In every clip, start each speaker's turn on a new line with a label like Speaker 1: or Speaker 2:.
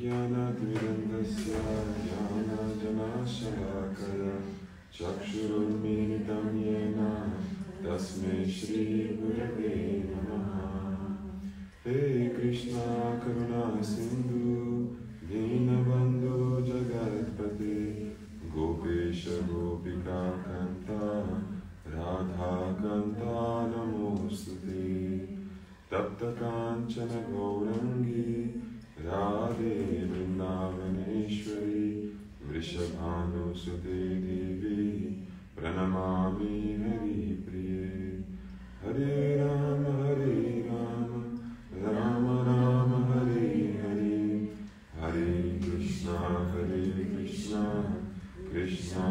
Speaker 1: Ajnanajnanasya Jnanajanashalakaya Chakshurunmilitam Yena Tasmai Shri Gurave Namaha. Hey Krishna Karuna Sindhu Dinabandhu Jagatpate Gopesha Gopika Kanta Radha Kanta Namostute Tapta Kanchana Gaurangi Radhe Vrindavaneshwari Vrishabhanusute Devi Pranamami Hari Priye. Hare Rama Rama Rama Hare Hare, Hare Krishna Krishna Krishna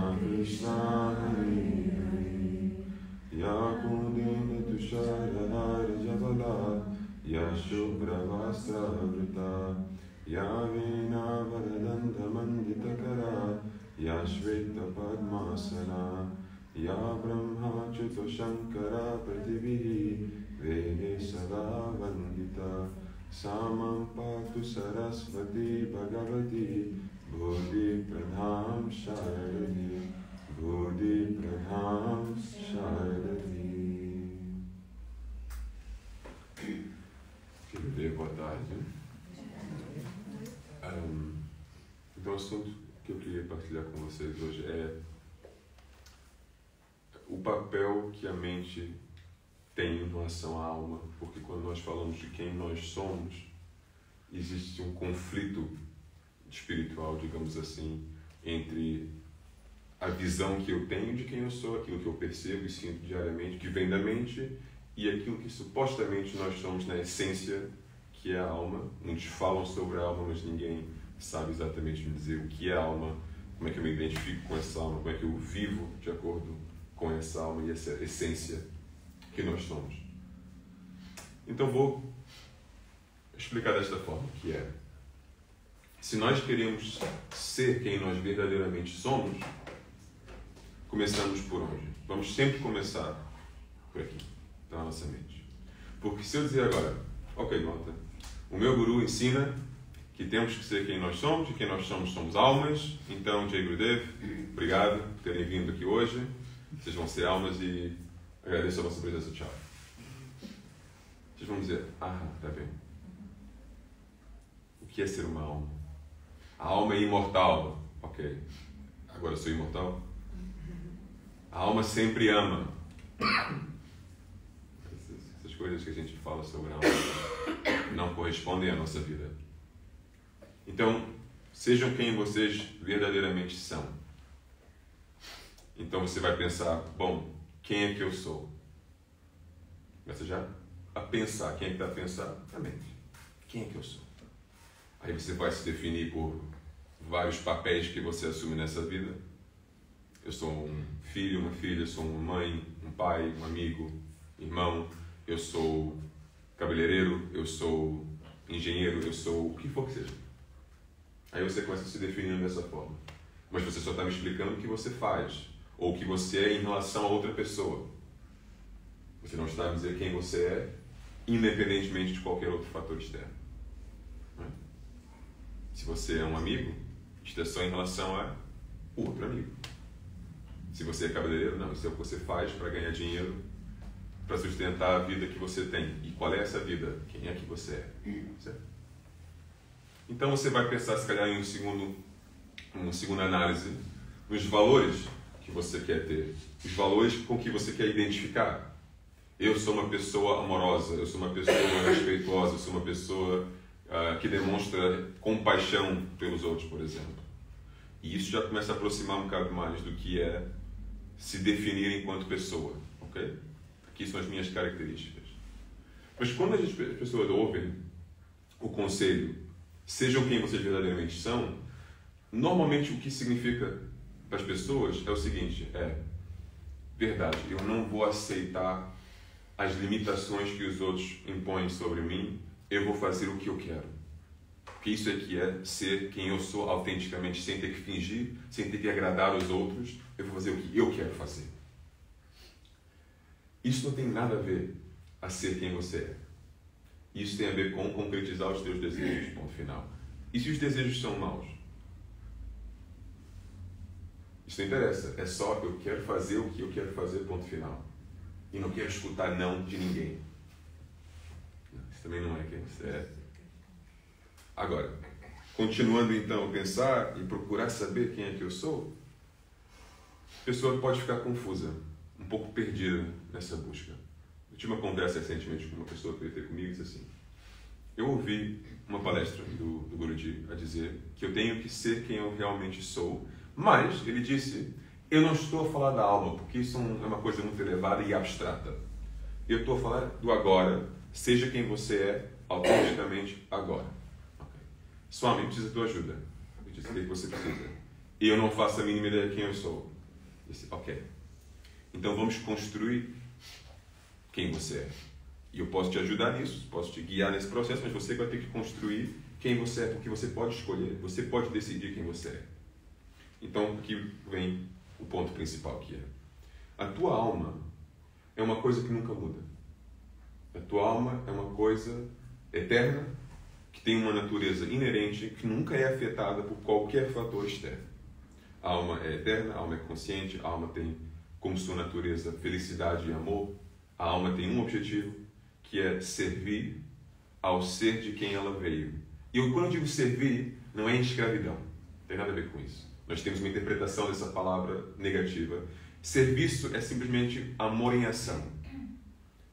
Speaker 1: Hare Hare. Ya Kundena Tushadhara Javala, Ya Shubhra Vastra Vrita, Ya Vena Varadanta Manditakara, Ya Shveta Padmasana, Ya Brahma Chuto Shankara Pratibhi, Vede Sada Vandita, Samam Patu Sarasvati Bhagavati, Bodhi Pradham Sharadi, Bodhi Pradham Sharadi. Boa tarde. Então, o assunto que eu queria partilhar com vocês hoje é o papel que a mente tem em relação à alma, porque quando nós falamos de quem nós somos, existe um conflito espiritual, digamos assim, entre a visão que eu tenho de quem eu sou, aquilo que eu percebo e sinto diariamente, que vem da mente, e aquilo que supostamente nós somos na essência, que é a alma. Muitos falam sobre a alma, mas ninguém sabe exatamente me dizer o que é a alma, como é que eu me identifico com essa alma, como é que eu vivo de acordo com essa alma e essa essência que nós somos. Então vou explicar desta forma, que é: se nós queremos ser quem nós verdadeiramente somos, começamos por onde? Vamos sempre começar por aqui, na nossa mente. Porque se eu dizer agora, ok, malta, o meu guru ensina que temos que ser quem nós somos, e quem nós somos almas, então, Jai Gurudev, obrigado por terem vindo aqui hoje, vocês vão ser almas e agradeço a vossa presença, tchau. Vocês vão dizer, tá bem. O que é ser uma alma? A alma é imortal. Ok. Agora eu sou imortal? A alma sempre ama. Essas coisas que a gente fala sobre a alma não correspondem à nossa vida. Então, sejam quem vocês verdadeiramente são. Então você vai pensar, bom, quem é que eu sou? Começa já a pensar. Quem é que está a pensar? A mente. Quem é que eu sou? Aí você vai se definir por vários papéis que você assume nessa vida. Eu sou um filho, uma filha, eu sou uma mãe, um pai, um amigo, irmão. Eu sou cabeleireiro, eu sou engenheiro, eu sou o que for que seja. Aí você começa a se definir dessa forma. Mas você só está me explicando o que você faz, ou o que você é em relação a outra pessoa. Você não está a dizer quem você é, independentemente de qualquer outro fator externo. Não é? Se você é um amigo, isto é só em relação a outro amigo. Se você é cabeleireiro, não, isso é o que você faz para ganhar dinheiro, para sustentar a vida que você tem. E qual é essa vida? Quem é que você é? Certo? Então você vai pensar, se calhar, em uma segunda análise, nos valores que você quer ter, os valores com que você quer identificar. Eu sou uma pessoa amorosa, eu sou uma pessoa respeitosa, eu sou uma pessoa que demonstra compaixão pelos outros, por exemplo. E isso já começa a aproximar um bocado mais do que é se definir enquanto pessoa, ok? Aqui são as minhas características. Mas quando as pessoas ouvem o conselho, sejam quem vocês verdadeiramente são, normalmente o que significa para as pessoas é o seguinte, verdade, eu não vou aceitar as limitações que os outros impõem sobre mim, eu vou fazer o que eu quero. Porque isso é que é ser quem eu sou autenticamente, sem ter que fingir, sem ter que agradar os outros, eu vou fazer o que eu quero fazer. Isso não tem nada a ver a ser quem você é. Isso tem a ver com concretizar os teus desejos, ponto final. E se os desejos são maus? Isso não interessa. É só que eu quero fazer o que eu quero fazer, ponto final. E não quero escutar não de ninguém. Isso também não é quem você é. Agora, continuando então a pensar e procurar saber quem é que eu sou, a pessoa pode ficar confusa, um pouco perdida nessa busca. Eu tive uma conversa recentemente com uma pessoa que veio ter comigo e disse assim: eu ouvi uma palestra do Guruji a dizer que eu tenho que ser quem eu realmente sou, mas ele disse, eu não estou a falar da alma, porque isso é uma coisa muito elevada e abstrata. Eu estou a falar do agora, seja quem você é, autenticamente agora. Okay. Swami, precisa da tua ajuda. Eu disse, o que você precisa? E eu não faço a mínima ideia de quem eu sou. Eu disse, ok. Então vamos construir quem você é. E eu posso te ajudar nisso, posso te guiar nesse processo, mas você vai ter que construir quem você é, porque você pode escolher, você pode decidir quem você é. Então, aqui vem o ponto principal, que é: a tua alma é uma coisa que nunca muda. A tua alma é uma coisa eterna, que tem uma natureza inerente, que nunca é afetada por qualquer fator externo. A alma é eterna, a alma é consciente, a alma tem como sua natureza felicidade e amor. A alma tem um objetivo, que é servir ao ser de quem ela veio. E quando eu digo servir, não é escravidão. Não tem nada a ver com isso. Nós temos uma interpretação dessa palavra negativa. Serviço é simplesmente amor em ação.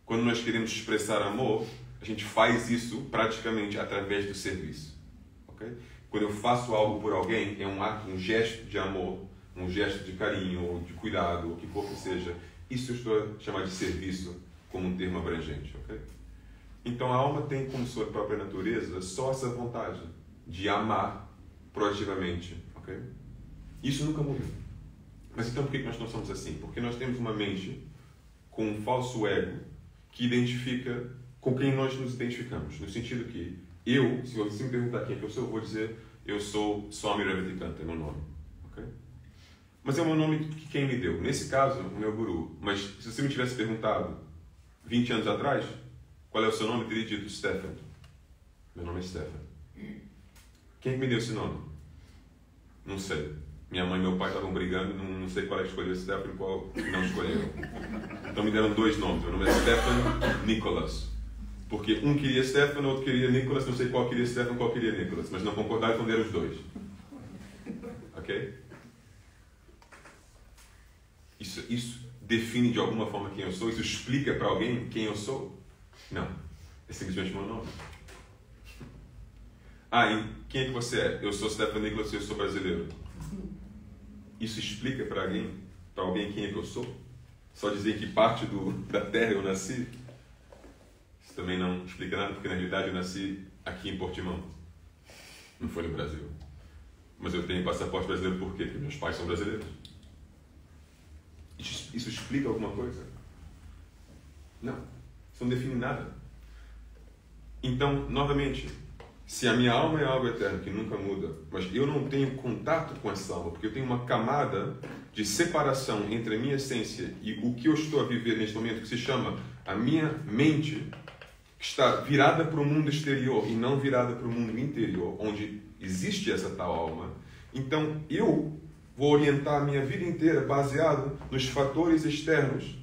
Speaker 1: Quando nós queremos expressar amor, a gente faz isso praticamente através do serviço. Okay? Quando eu faço algo por alguém, é um ato, um gesto de amor, um gesto de carinho, ou de cuidado, ou o que for que seja. Isso eu estou a chamar de serviço como um termo abrangente. Okay? Então a alma tem como sua própria natureza só essa vontade de amar proativamente. Okay? Isso nunca muda. Mas então por que nós não somos assim? Porque nós temos uma mente com um falso ego que identifica com quem nós nos identificamos. No sentido que se você me perguntar quem é que eu sou, eu vou dizer eu sou Swami Ravitikanta, é meu nome. Okay? Mas é o meu nome que quem me deu. Nesse caso, o meu guru. Mas se você me tivesse perguntado 20 anos atrás, qual é o seu nome, eu teria dito Stefan. Meu nome é Stefan. Quem me deu esse nome? Não sei. Minha mãe e meu pai estavam brigando, não sei qual é que escolheu Stefan e qual não escolheram. Então me deram 2 nomes. Meu nome é Stefan Nicholas. Porque um queria Stefan, outro queria Nicholas, não sei qual queria Stefan, qual queria Nicholas. Mas não concordaram, então deram os 2. Ok? Isso define de alguma forma quem eu sou? Isso explica para alguém quem eu sou? Não. É simplesmente meu nome. E quem é que você é? Eu sou Stefan Nicholas e eu sou brasileiro. Isso explica para alguém quem é que eu sou? Só dizer que parte da terra eu nasci? Isso também não explica nada, porque na realidade eu nasci aqui em Portimão. Não foi no Brasil. Mas eu tenho passaporte brasileiro por quê? Porque meus pais são brasileiros. Isso explica alguma coisa? Não. Isso não define nada. Então, novamente, se a minha alma é algo eterno que nunca muda, mas eu não tenho contato com essa alma, porque eu tenho uma camada de separação entre a minha essência e o que eu estou a viver neste momento, que se chama a minha mente, que está virada para o mundo exterior e não virada para o mundo interior, onde existe essa tal alma, então eu vou orientar a minha vida inteira baseado nos fatores externos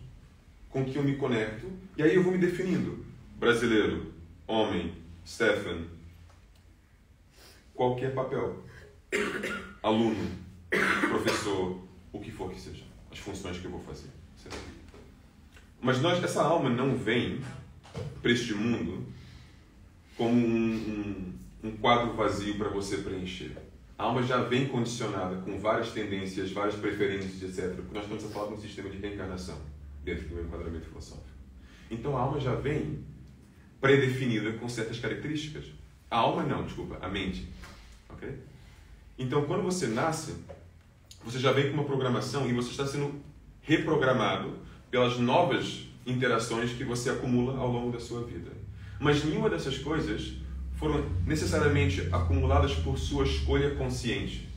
Speaker 1: com que eu me conecto, e aí eu vou me definindo. Brasileiro, homem, Stefan, qualquer papel. Aluno, professor, o que for que seja. As funções que eu vou fazer. Certo? Mas essa alma não vem para este mundo como um quadro vazio para você preencher. A alma já vem condicionada com várias tendências, várias preferências, etc. Porque nós estamos a falar de um sistema de reencarnação dentro do meu enquadramento filosófico. Então a alma já vem predefinida com certas características. A alma não, desculpa, a mente. Okay? Então quando você nasce, você já vem com uma programação e você está sendo reprogramado pelas novas interações que você acumula ao longo da sua vida. Mas nenhuma dessas coisas foram necessariamente acumuladas por sua escolha consciente.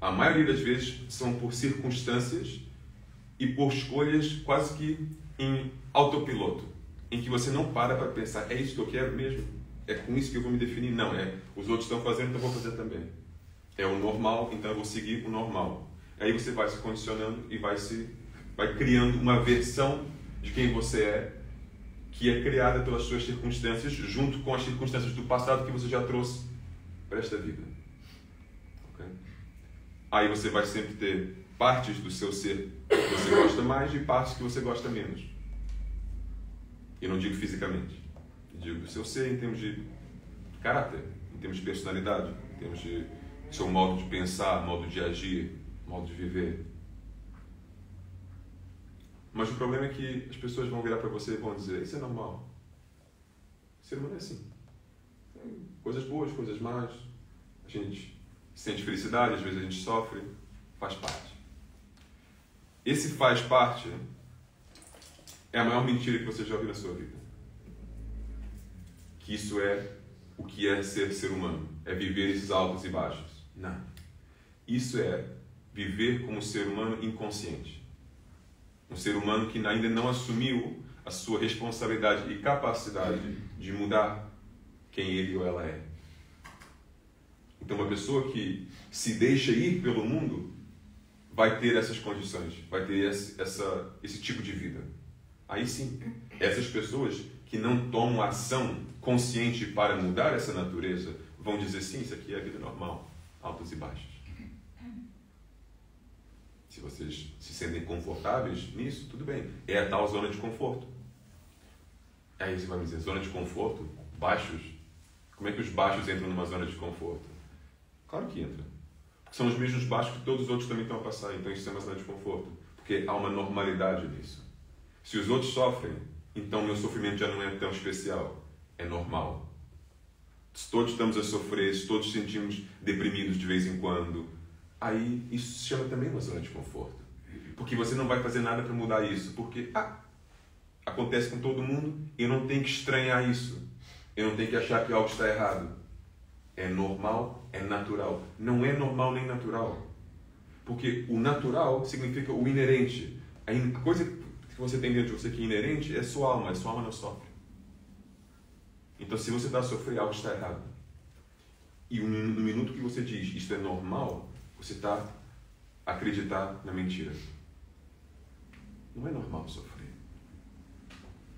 Speaker 1: A maioria das vezes são por circunstâncias e por escolhas quase que em autopiloto, em que você não para pensar, é isso que eu quero mesmo? é com isso que eu vou me definir. Não, os outros estão fazendo, então eu vou fazer também. É o normal, então eu vou seguir o normal. Aí você vai se condicionando e vai criando uma versão de quem você é, que é criada pelas suas circunstâncias, junto com as circunstâncias do passado que você já trouxe para esta vida. Okay? Aí você vai sempre ter partes do seu ser que você gosta mais e partes que você gosta menos. E não digo fisicamente. Digo do seu ser em termos de caráter, em termos de personalidade, em termos de seu modo de pensar, modo de agir, modo de viver. Mas o problema é que as pessoas vão virar para você e vão dizer: isso é normal. O ser humano é assim. Tem coisas boas, coisas más. A gente sente felicidade, às vezes a gente sofre. Faz parte. Esse faz parte é a maior mentira que você já ouviu na sua vida. Que isso é o que é ser humano. É viver esses altos e baixos. Não. Isso é viver como um ser humano inconsciente. Um ser humano que ainda não assumiu a sua responsabilidade e capacidade de mudar quem ele ou ela é. Então, uma pessoa que se deixa ir pelo mundo vai ter essas condições, vai ter esse tipo de vida. Aí sim, essas pessoas que não tomam ação consciente para mudar essa natureza vão dizer: sim, isso aqui é a vida normal, altos e baixos. Se vocês se sentem confortáveis nisso, tudo bem. É a tal zona de conforto. Aí você vai me dizer: zona de conforto? Baixos? Como é que os baixos entram numa zona de conforto? Claro que entra. Porque são os mesmos baixos que todos os outros também estão a passar. Então isso é uma zona de conforto. Porque há uma normalidade nisso. Se os outros sofrem, então meu sofrimento já não é tão especial. É normal. Se todos estamos a sofrer, se todos sentimos deprimidos de vez em quando, aí isso se chama também uma zona de conforto. Porque você não vai fazer nada para mudar isso. Porque acontece com todo mundo e eu não tenho que estranhar isso. Eu não tenho que achar que algo está errado. É normal, é natural. Não é normal nem natural. Porque o natural significa o inerente. A coisa que você tem dentro de você que é inerente é sua alma. A sua alma não sofre. Então, se você está a sofrer, algo está errado. E no minuto que você diz isto é normal, você está a acreditar na mentira. Não é normal sofrer.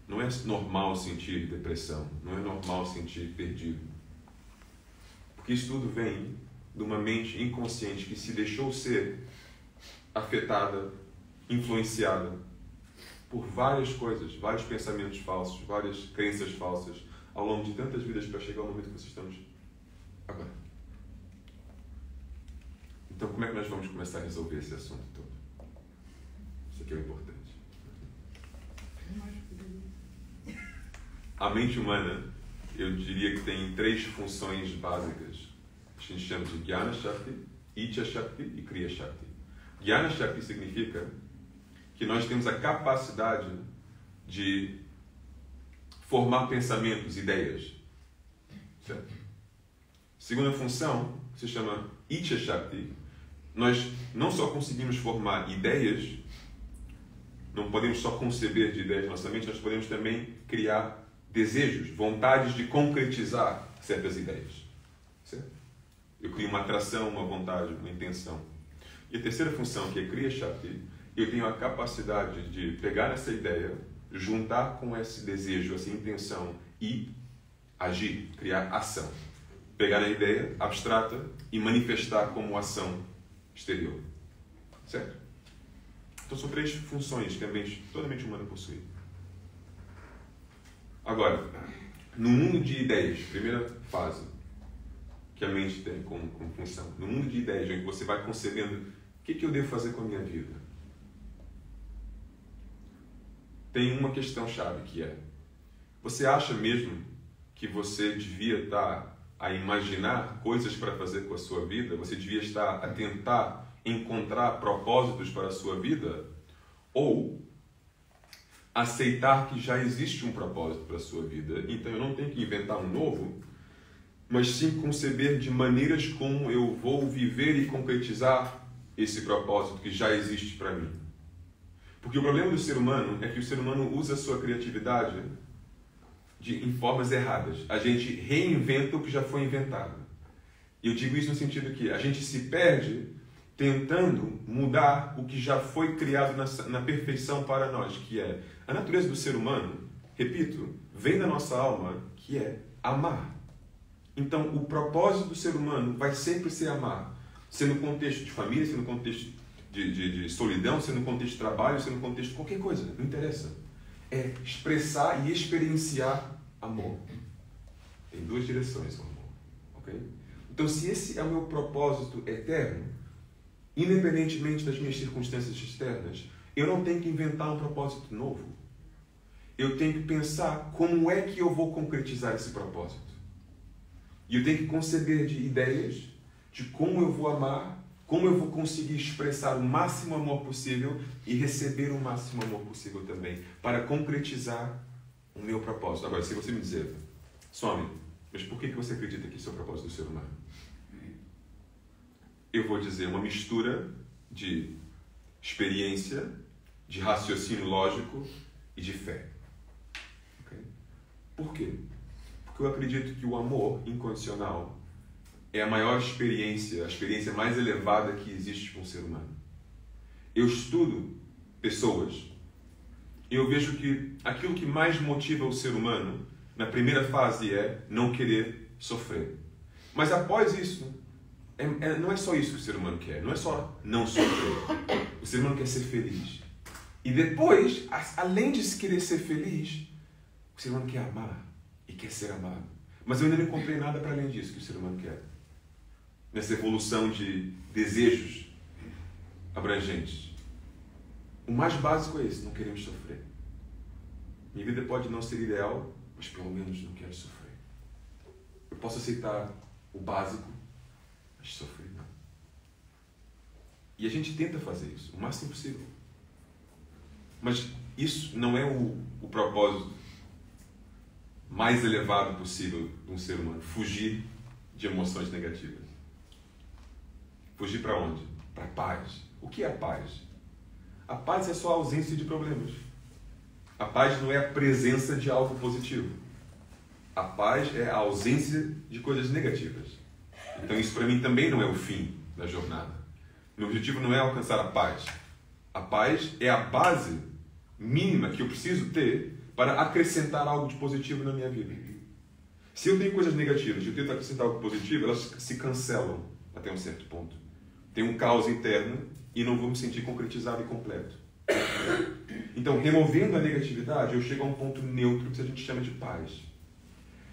Speaker 1: Não é normal sentir depressão. Não é normal sentir perdido. Porque isso tudo vem de uma mente inconsciente que se deixou ser afetada, influenciada por várias coisas, vários pensamentos falsos, várias crenças falsas, ao longo de tantas vidas para chegar ao momento que vocês estamos agora. Então, como é que nós vamos começar a resolver esse assunto todo? Isso aqui é o importante. A mente humana, eu diria que tem 3 funções básicas. A gente chama de Jnana Shakti, Icha Shakti e Kriya Shakti. Jnana Shakti significa que nós temos a capacidade de formar pensamentos, ideias. Certo? Segunda função, que se chama Icha Shakti, nós não só conseguimos formar ideias, não podemos só conceber de ideias na nossa mente, nós podemos também criar desejos, vontades de concretizar certas ideias. Certo? Eu crio uma atração, uma vontade, uma intenção. E a terceira função, que é Kriya Shakti, eu tenho a capacidade de pegar essa ideia, juntar com esse desejo, essa intenção e agir, criar ação. Pegar a ideia abstrata e manifestar como ação exterior. Certo? Então são 3 funções que a mente, toda mente humana possui. Agora, no mundo de ideias, primeira fase que a mente tem como função, no mundo de ideias, em que você vai concebendo o que eu devo fazer com a minha vida, tem uma questão-chave que é: você acha mesmo que você devia estar a imaginar coisas para fazer com a sua vida? Você devia estar a tentar encontrar propósitos para a sua vida? Ou aceitar que já existe um propósito para a sua vida, então eu não tenho que inventar um novo, mas sim conceber de maneiras como eu vou viver e concretizar esse propósito que já existe para mim. Porque o problema do ser humano é que o ser humano usa a sua criatividade em formas erradas. A gente reinventa o que já foi inventado. E eu digo isso no sentido que a gente se perde tentando mudar o que já foi criado na perfeição para nós, que é a natureza do ser humano, repito, vem da nossa alma, que é amar. Então, o propósito do ser humano vai sempre ser amar, sendo no contexto de família, sendo no contexto de solidão, sendo no contexto de trabalho, sendo no contexto de qualquer coisa, não interessa. É expressar e experienciar amor. Tem duas direções o amor, ok? Então, se esse é o meu propósito eterno, independentemente das minhas circunstâncias externas, eu não tenho que inventar um propósito novo. Eu tenho que pensar como é que eu vou concretizar esse propósito. E eu tenho que conceber de ideias de como eu vou amar, como eu vou conseguir expressar o máximo amor possível e receber o máximo amor possível também, para concretizar o meu propósito. Agora, se você me dizer, Swami, mas por que você acredita que esse é o propósito do ser humano? Eu vou dizer uma mistura de experiência, de raciocínio lógico e de fé. Okay? Por quê? Porque eu acredito que o amor incondicional é a maior experiência, a experiência mais elevada que existe para um ser humano. Eu estudo pessoas e eu vejo que aquilo que mais motiva o ser humano, na primeira fase, é não querer sofrer. Mas após isso, não é só isso que o ser humano quer, não é só não sofrer. O ser humano quer ser feliz. E depois, além de querer ser feliz, o ser humano quer amar e quer ser amado. Mas eu ainda não encontrei nada para além disso que o ser humano quer. Nessa evolução de desejos abrangentes. O mais básico é esse, não queremos sofrer. Minha vida pode não ser ideal, mas pelo menos não quero sofrer. Eu posso aceitar o básico, mas sofrer não. E a gente tenta fazer isso, o máximo possível. Mas isso não é o propósito mais elevado possível de um ser humano. Fugir de emoções negativas. Fugir para onde? Para a paz. O que é a paz? A paz é só a ausência de problemas. A paz não é a presença de algo positivo. A paz é a ausência de coisas negativas. Então isso para mim também não é o fim da jornada. Meu objetivo não é alcançar a paz. A paz é a base mínima que eu preciso ter para acrescentar algo de positivo na minha vida. Se eu tenho coisas negativas e eu tento acrescentar algo positivo, elas se cancelam até um certo ponto. Tem um caos interno e não vou me sentir concretizado e completo. Então, removendo a negatividade, eu chego a um ponto neutro que a gente chama de paz.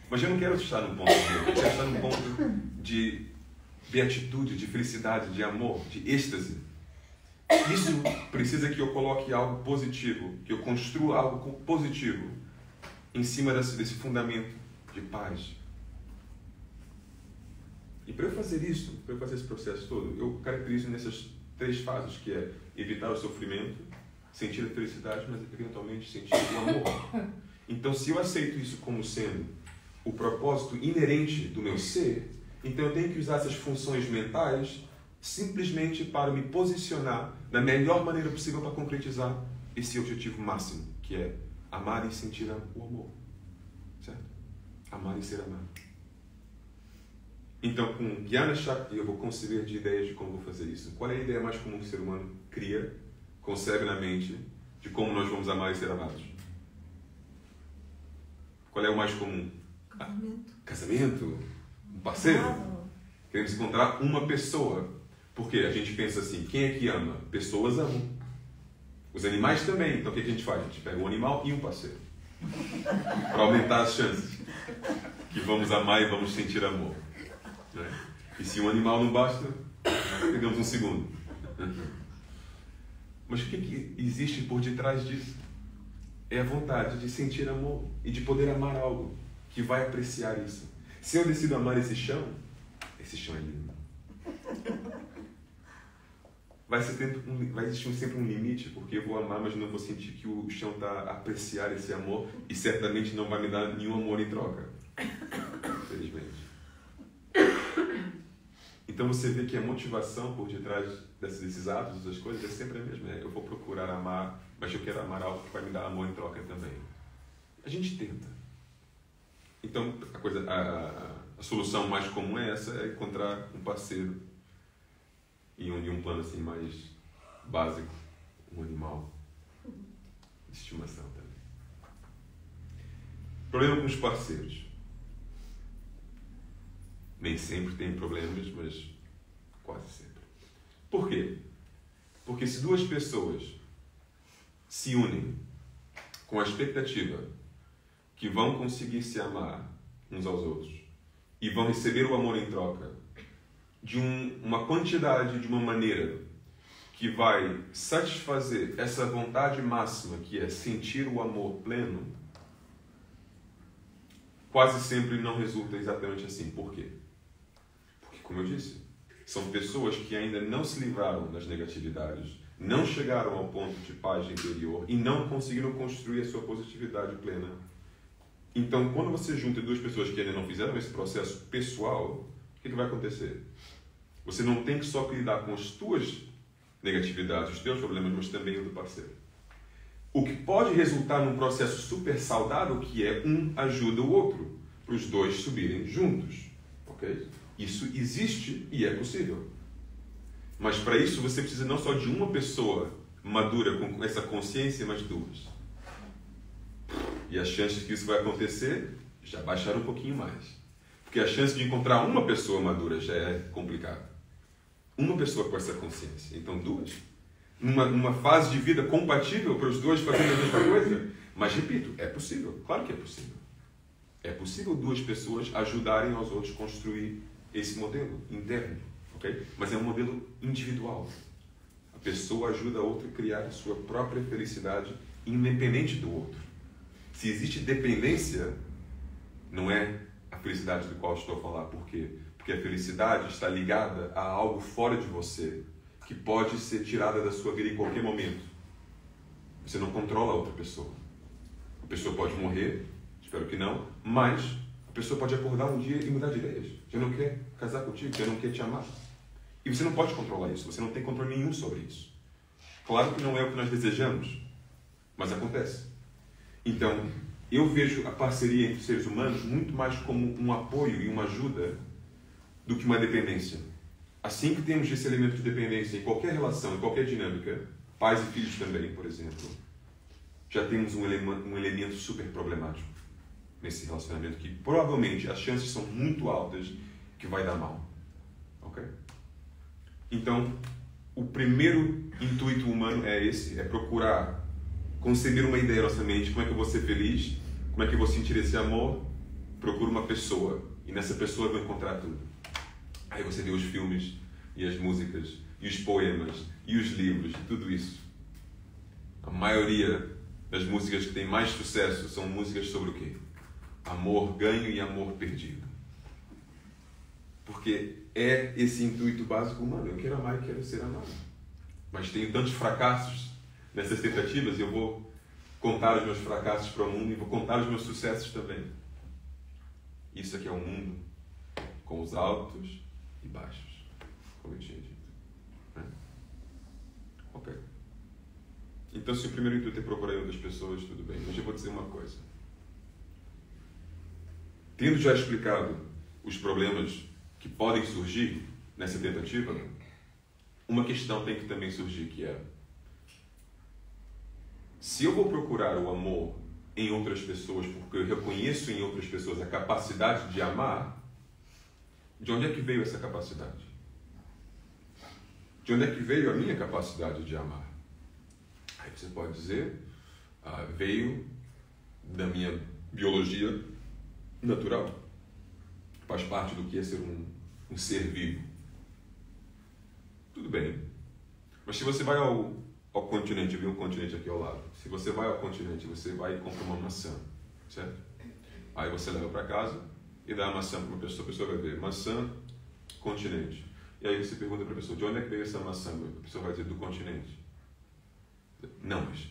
Speaker 1: Mas eu não quero estar num ponto neutro, eu quero estar num ponto de beatitude, de felicidade, de amor, de êxtase. Isso precisa que eu coloque algo positivo, que eu construa algo positivo em cima desse fundamento de paz. E para eu fazer isso, para eu fazer esse processo todo, eu caracterizo nessas 3 fases, que é evitar o sofrimento, sentir a felicidade, mas eventualmente sentir o amor. Então, se eu aceito isso como sendo o propósito inerente do meu ser, então eu tenho que usar essas funções mentais simplesmente para me posicionar da melhor maneira possível para concretizar esse objetivo máximo, que é amar e sentir o amor. Certo? Amar e ser amado. Então, com Jnana Shakti, eu vou conceber de ideias de como vou fazer isso. Qual é a ideia mais comum que o ser humano cria, concebe na mente, de como nós vamos amar e ser amados? Qual é o mais comum?
Speaker 2: Casamento.
Speaker 1: Casamento? Um parceiro? Queremos encontrar uma pessoa. Porque a gente pensa assim, quem é que ama? Pessoas amam. Os animais também. Então o que a gente faz? A gente pega um animal e um parceiro. Para aumentar as chances que vamos amar e vamos sentir amor. Né? E se um animal não basta, pegamos um segundo. Mas o que existe por detrás disso? É a vontade de sentir amor e de poder amar algo que vai apreciar isso. Se eu decido amar esse chão é lindo. Vai existir sempre um limite, porque eu vou amar, mas não vou sentir que o chão está a apreciar esse amor e certamente não vai me dar nenhum amor em troca. Infelizmente. Então você vê que a motivação por detrás desses atos, dessas coisas, é sempre a mesma. Eu vou procurar amar, mas eu quero amar algo que vai me dar amor em troca também. A gente tenta. Então, a solução mais comum é essa, é encontrar um parceiro em um plano assim mais básico, um animal de estimação também. Problema com os parceiros. Nem sempre tem problemas, mas quase sempre. Por quê? Porque se duas pessoas se unem com a expectativa que vão conseguir se amar uns aos outros e vão receber o amor em troca de uma quantidade, de uma maneira que vai satisfazer essa vontade máxima, que é sentir o amor pleno, quase sempre não resulta exatamente assim. Por quê? Porque, como eu disse, são pessoas que ainda não se livraram das negatividades, não chegaram ao ponto de paz interior e não conseguiram construir a sua positividade plena. Então, quando você junta duas pessoas que ainda não fizeram esse processo pessoal, o que vai acontecer? Você não tem que só lidar com as tuas negatividades, os teus problemas, mas também o do parceiro. O que pode resultar num processo super saudável, que é um ajuda o outro, para os dois subirem juntos. Ok? Isso existe e é possível. Mas para isso você precisa não só de uma pessoa madura com essa consciência, mas duas. E as chances que isso vai acontecer já baixaram um pouquinho mais. Porque a chance de encontrar uma pessoa madura já é complicado. Uma pessoa com essa consciência. Então duas. Numa fase de vida compatível para os dois fazerem a mesma coisa. Mas repito, é possível. Claro que é possível. É possível duas pessoas ajudarem aos outros a construir esse modelo interno. Okay? Mas é um modelo individual. A pessoa ajuda a outra a criar a sua própria felicidade independente do outro. Se existe dependência, não é a felicidade do qual estou a falar. Por quê? Porque a felicidade está ligada a algo fora de você, que pode ser tirada da sua vida em qualquer momento. Você não controla a outra pessoa. A pessoa pode morrer, espero que não, mas a pessoa pode acordar um dia e mudar de ideias. Já não quer casar contigo, já não quer te amar. E você não pode controlar isso, você não tem controle nenhum sobre isso. Claro que não é o que nós desejamos, mas acontece. Então, eu vejo a parceria entre seres humanos muito mais como um apoio e uma ajuda do que uma dependência. Assim que temos esse elemento de dependência em qualquer relação, em qualquer dinâmica, pais e filhos também, por exemplo, já temos um elemento super problemático nesse relacionamento, que provavelmente as chances são muito altas que vai dar mal. Ok? Então, o primeiro intuito humano é esse, é procurar conceber uma ideia na nossa mente, como é que eu vou ser feliz, como é que eu vou sentir esse amor. Procura uma pessoa, e nessa pessoa eu vou encontrar tudo. Aí você vê os filmes, e as músicas, e os poemas, e os livros, e tudo isso. A maioria das músicas que têm mais sucesso são músicas sobre o quê? Amor ganho e amor perdido. Porque é esse intuito básico humano. Eu quero amar e quero ser amado. Mas tenho tantos fracassos nessas tentativas, e eu vou contar os meus fracassos para o mundo e vou contar os meus sucessos também. Isso aqui é um mundo com os altos e baixos, como eu tinha dito. Né? Ok. Então, se o primeiro intuito é procurar outras pessoas, tudo bem. Mas eu vou dizer uma coisa. Tendo já explicado os problemas que podem surgir nessa tentativa, uma questão tem que também surgir, que é: se eu vou procurar o amor em outras pessoas porque eu reconheço em outras pessoas a capacidade de amar, de onde é que veio essa capacidade? De onde é que veio a minha capacidade de amar? Aí você pode dizer, veio da minha biologia natural. Faz parte do que é ser um ser vivo. Tudo bem. Mas se você vai ao continente, eu vi um continente aqui ao lado. Se você vai ao continente, você vai e compra uma maçã, certo? Aí você leva para casa e dá a maçã para uma pessoa. A pessoa vai ver maçã, continente. E aí você pergunta para a pessoa, de onde é que veio essa maçã? A pessoa vai dizer, do continente. Não, mas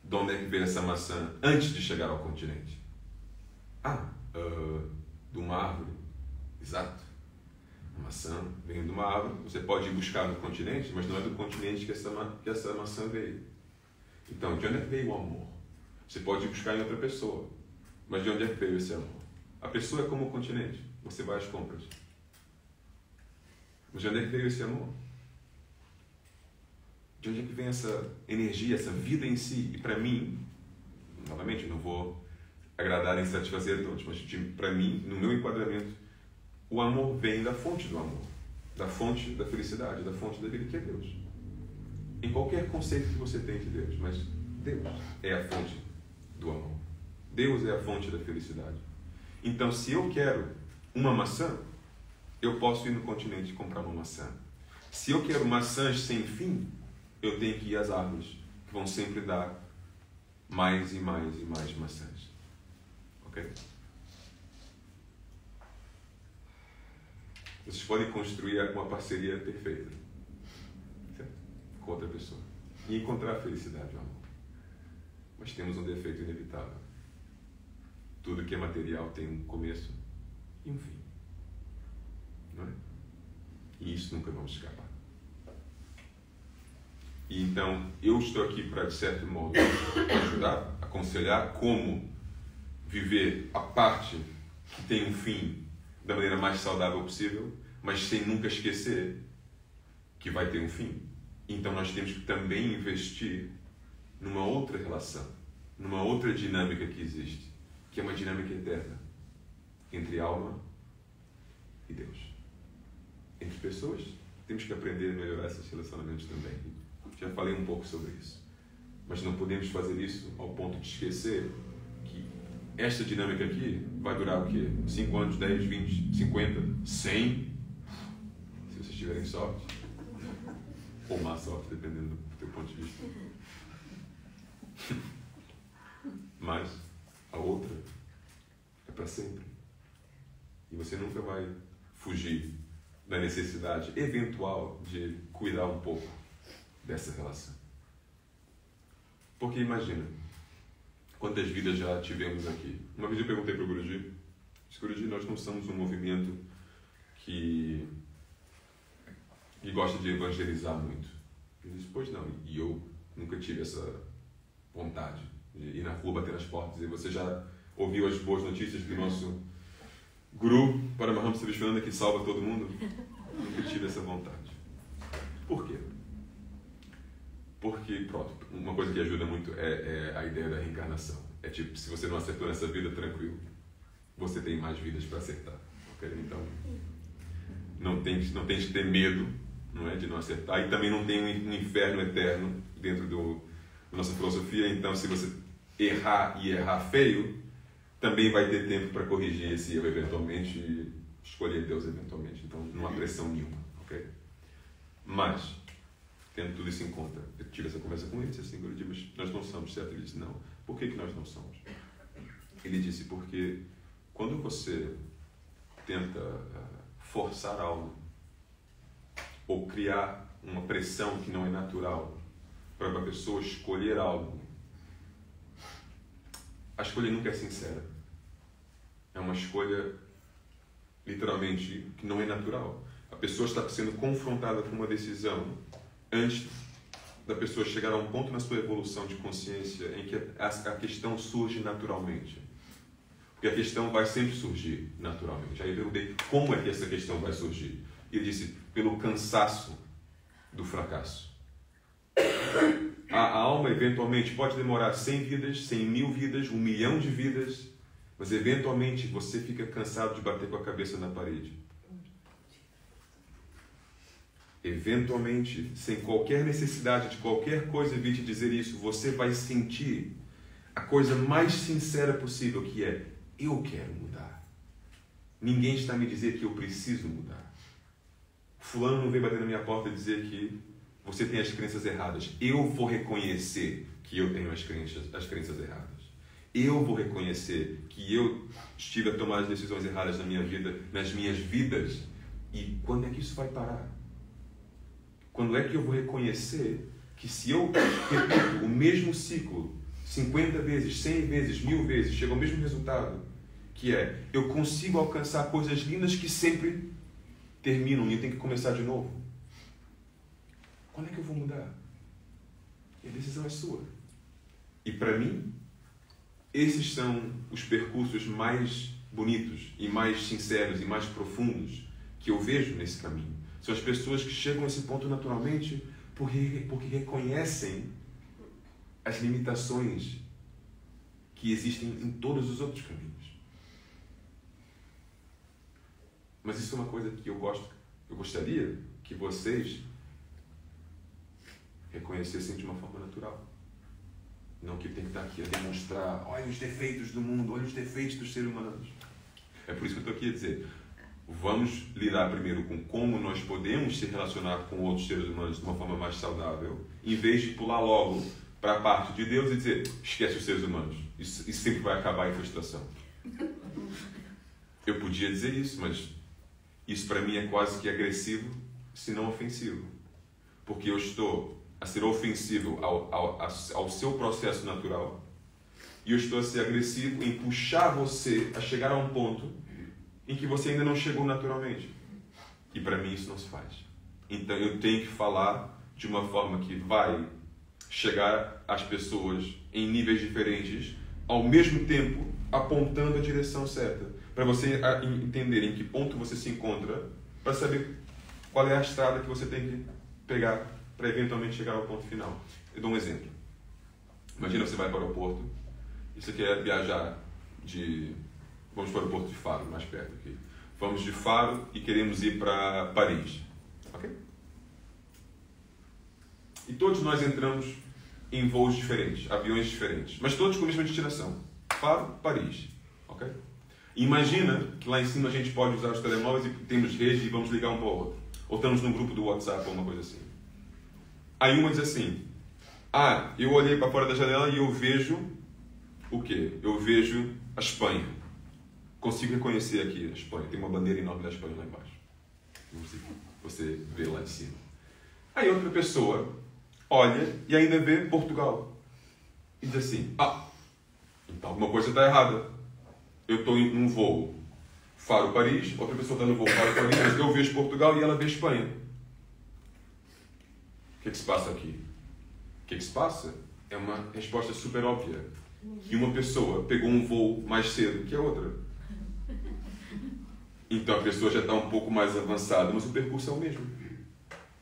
Speaker 1: de onde é que veio essa maçã antes de chegar ao continente? De uma árvore. Exato. A maçã vem de uma árvore. Você pode ir buscar no continente, mas não é do continente que essa maçã veio. Então, de onde é que veio o amor? Você pode ir buscar em outra pessoa. Mas de onde é que veio esse amor? A pessoa é como o continente. Você vai às compras. Mas de onde é que veio esse amor? De onde é que vem essa energia, essa vida em si? E para mim, novamente, não vou agradar nem satisfazer todos, mas para mim, no meu enquadramento, o amor vem da fonte do amor, da fonte da felicidade, da fonte da vida, que é Deus. Em qualquer conceito que você tem de Deus, mas Deus é a fonte do amor. Deus é a fonte da felicidade. Então, se eu quero uma maçã, eu posso ir no continente e comprar uma maçã. Se eu quero maçãs sem fim, eu tenho que ir às árvores, que vão sempre dar mais e mais e mais maçãs. Ok? Vocês podem construir uma parceria perfeita, certo? Com outra pessoa e encontrar a felicidade e o amor. Mas temos um defeito inevitável. Tudo que é material tem um começo e um fim. Não é? E isso nunca vamos escapar. E então, eu estou aqui para, de certo modo, ajudar, aconselhar como viver a parte que tem um fim da maneira mais saudável possível, mas sem nunca esquecer que vai ter um fim. Então nós temos que também investir numa outra relação, numa outra dinâmica que existe, que é uma dinâmica eterna, entre alma e Deus. Entre pessoas, temos que aprender a melhorar esses relacionamentos também. Já falei um pouco sobre isso. Mas não podemos fazer isso ao ponto de esquecer que esta dinâmica aqui vai durar o quê? 5 anos, 10, 20, 50, 100? Se vocês tiverem sorte. Ou má sorte, dependendo do teu ponto de vista. Mas a outra é para sempre. E você nunca vai fugir da necessidade eventual de cuidar um pouco dessa relação. Porque imagina, quantas vidas já tivemos aqui. Uma vez eu perguntei para o Guruji, Guruji, nós não somos um movimento que gosta de evangelizar muito. Ele disse, pois não, e eu nunca tive essa vontade de ir na rua, bater nas portas e dizer, você já ouviu as boas notícias do nosso Guru Paramahamsa Vishwananda que salva todo mundo? Nunca tive essa vontade. Por quê? Porque, pronto, uma coisa que ajuda muito é a ideia da reencarnação. É tipo, se você não acertou nessa vida, tranquilo, você tem mais vidas para acertar. Okay? Então, não tens que ter medo, não é, de não acertar. E também não tem um inferno eterno dentro da nossa filosofia. Então, se você errar e errar feio, também vai ter tempo para corrigir esse erro eventualmente e escolher Deus eventualmente. Então, não há pressão nenhuma. Okay? Mas, tendo tudo isso em conta, eu tive essa conversa com ele e disse assim, Guruji, mas nós não somos, certo? Ele disse, não. Por que nós não somos? Ele disse, porque quando você tenta forçar algo ou criar uma pressão que não é natural para uma pessoa escolher algo, a escolha nunca é sincera. É uma escolha, literalmente, que não é natural. A pessoa está sendo confrontada com uma decisão antes da pessoa chegar a um ponto na sua evolução de consciência em que a questão surge naturalmente. Porque a questão vai sempre surgir naturalmente. Aí eu perguntei, como é que essa questão vai surgir? E ele disse, pelo cansaço do fracasso. A alma, eventualmente, pode demorar 100 vidas, 100 mil vidas, 1 milhão de vidas, mas, eventualmente, você fica cansado de bater com a cabeça na parede. Eventualmente, sem qualquer necessidade de qualquer coisa vir te dizer isso, você vai sentir a coisa mais sincera possível, que é, eu quero mudar. Ninguém está a me dizer que eu preciso mudar. Fulano não veio bater na minha porta e dizer que você tem as crenças erradas. Eu vou reconhecer que eu tenho as crenças erradas. Eu vou reconhecer que eu estive a tomar as decisões erradas na minha vida, nas minhas vidas. E quando é que isso vai parar? Quando é que eu vou reconhecer que se eu repito o mesmo ciclo 50 vezes, 100 vezes, 1000 vezes, chega ao mesmo resultado, que é, eu consigo alcançar coisas lindas que sempre terminam e eu tenho que começar de novo? Quando é que eu vou mudar? E a decisão é sua. E para mim, esses são os percursos mais bonitos e mais sinceros e mais profundos que eu vejo nesse caminho são as pessoas que chegam a esse ponto naturalmente porque reconhecem as limitações que existem em todos os outros caminhos. Mas isso é uma coisa que eu gostaria que vocês reconhecessem de uma forma natural. Não que tem que estar aqui a demonstrar, olha os defeitos do mundo, olha os defeitos dos seres humanos. É por isso que eu estou aqui a dizer, vamos lidar primeiro com como nós podemos se relacionar com outros seres humanos de uma forma mais saudável, em vez de pular logo para a parte de Deus e dizer, esquece os seres humanos, isso sempre vai acabar em frustração. Eu podia dizer isso, mas isso para mim é quase que agressivo, se não ofensivo. Porque eu estou a ser ofensivo ao seu processo natural e eu estou a ser agressivo em puxar você a chegar a um ponto em que você ainda não chegou naturalmente. E para mim isso não se faz. Então eu tenho que falar de uma forma que vai chegar às pessoas em níveis diferentes, ao mesmo tempo apontando a direção certa, para você entender em que ponto você se encontra, para saber qual é a estrada que você tem que pegar para eventualmente chegar ao ponto final. Eu dou um exemplo. Imagina você vai para o aeroporto e você quer viajar vamos para o aeroporto de Faro, mais perto aqui. Vamos de Faro e queremos ir para Paris. Ok? E todos nós entramos em voos diferentes, aviões diferentes, mas todos com a mesma destinação. Faro, Paris. Ok? Imagina que lá em cima a gente pode usar os telemóveis e temos rede e vamos ligar um para o outro. Ou estamos num grupo do WhatsApp ou uma coisa assim. Aí uma diz assim, eu olhei para fora da janela e eu vejo o quê? Eu vejo a Espanha. Consigo reconhecer aqui a Espanha. Tem uma bandeira enorme da Espanha lá embaixo. Você vê lá em cima. Aí outra pessoa olha e ainda vê Portugal. E diz assim, então alguma coisa está errada. Eu estou em um voo Faro-Paris, outra pessoa está no voo Faro-Paris, eu vejo Portugal e ela vê Espanha. O que se passa aqui? O que se passa é uma resposta super óbvia. Que uma pessoa pegou um voo mais cedo que a outra. Então a pessoa já está um pouco mais avançada, mas o percurso é o mesmo.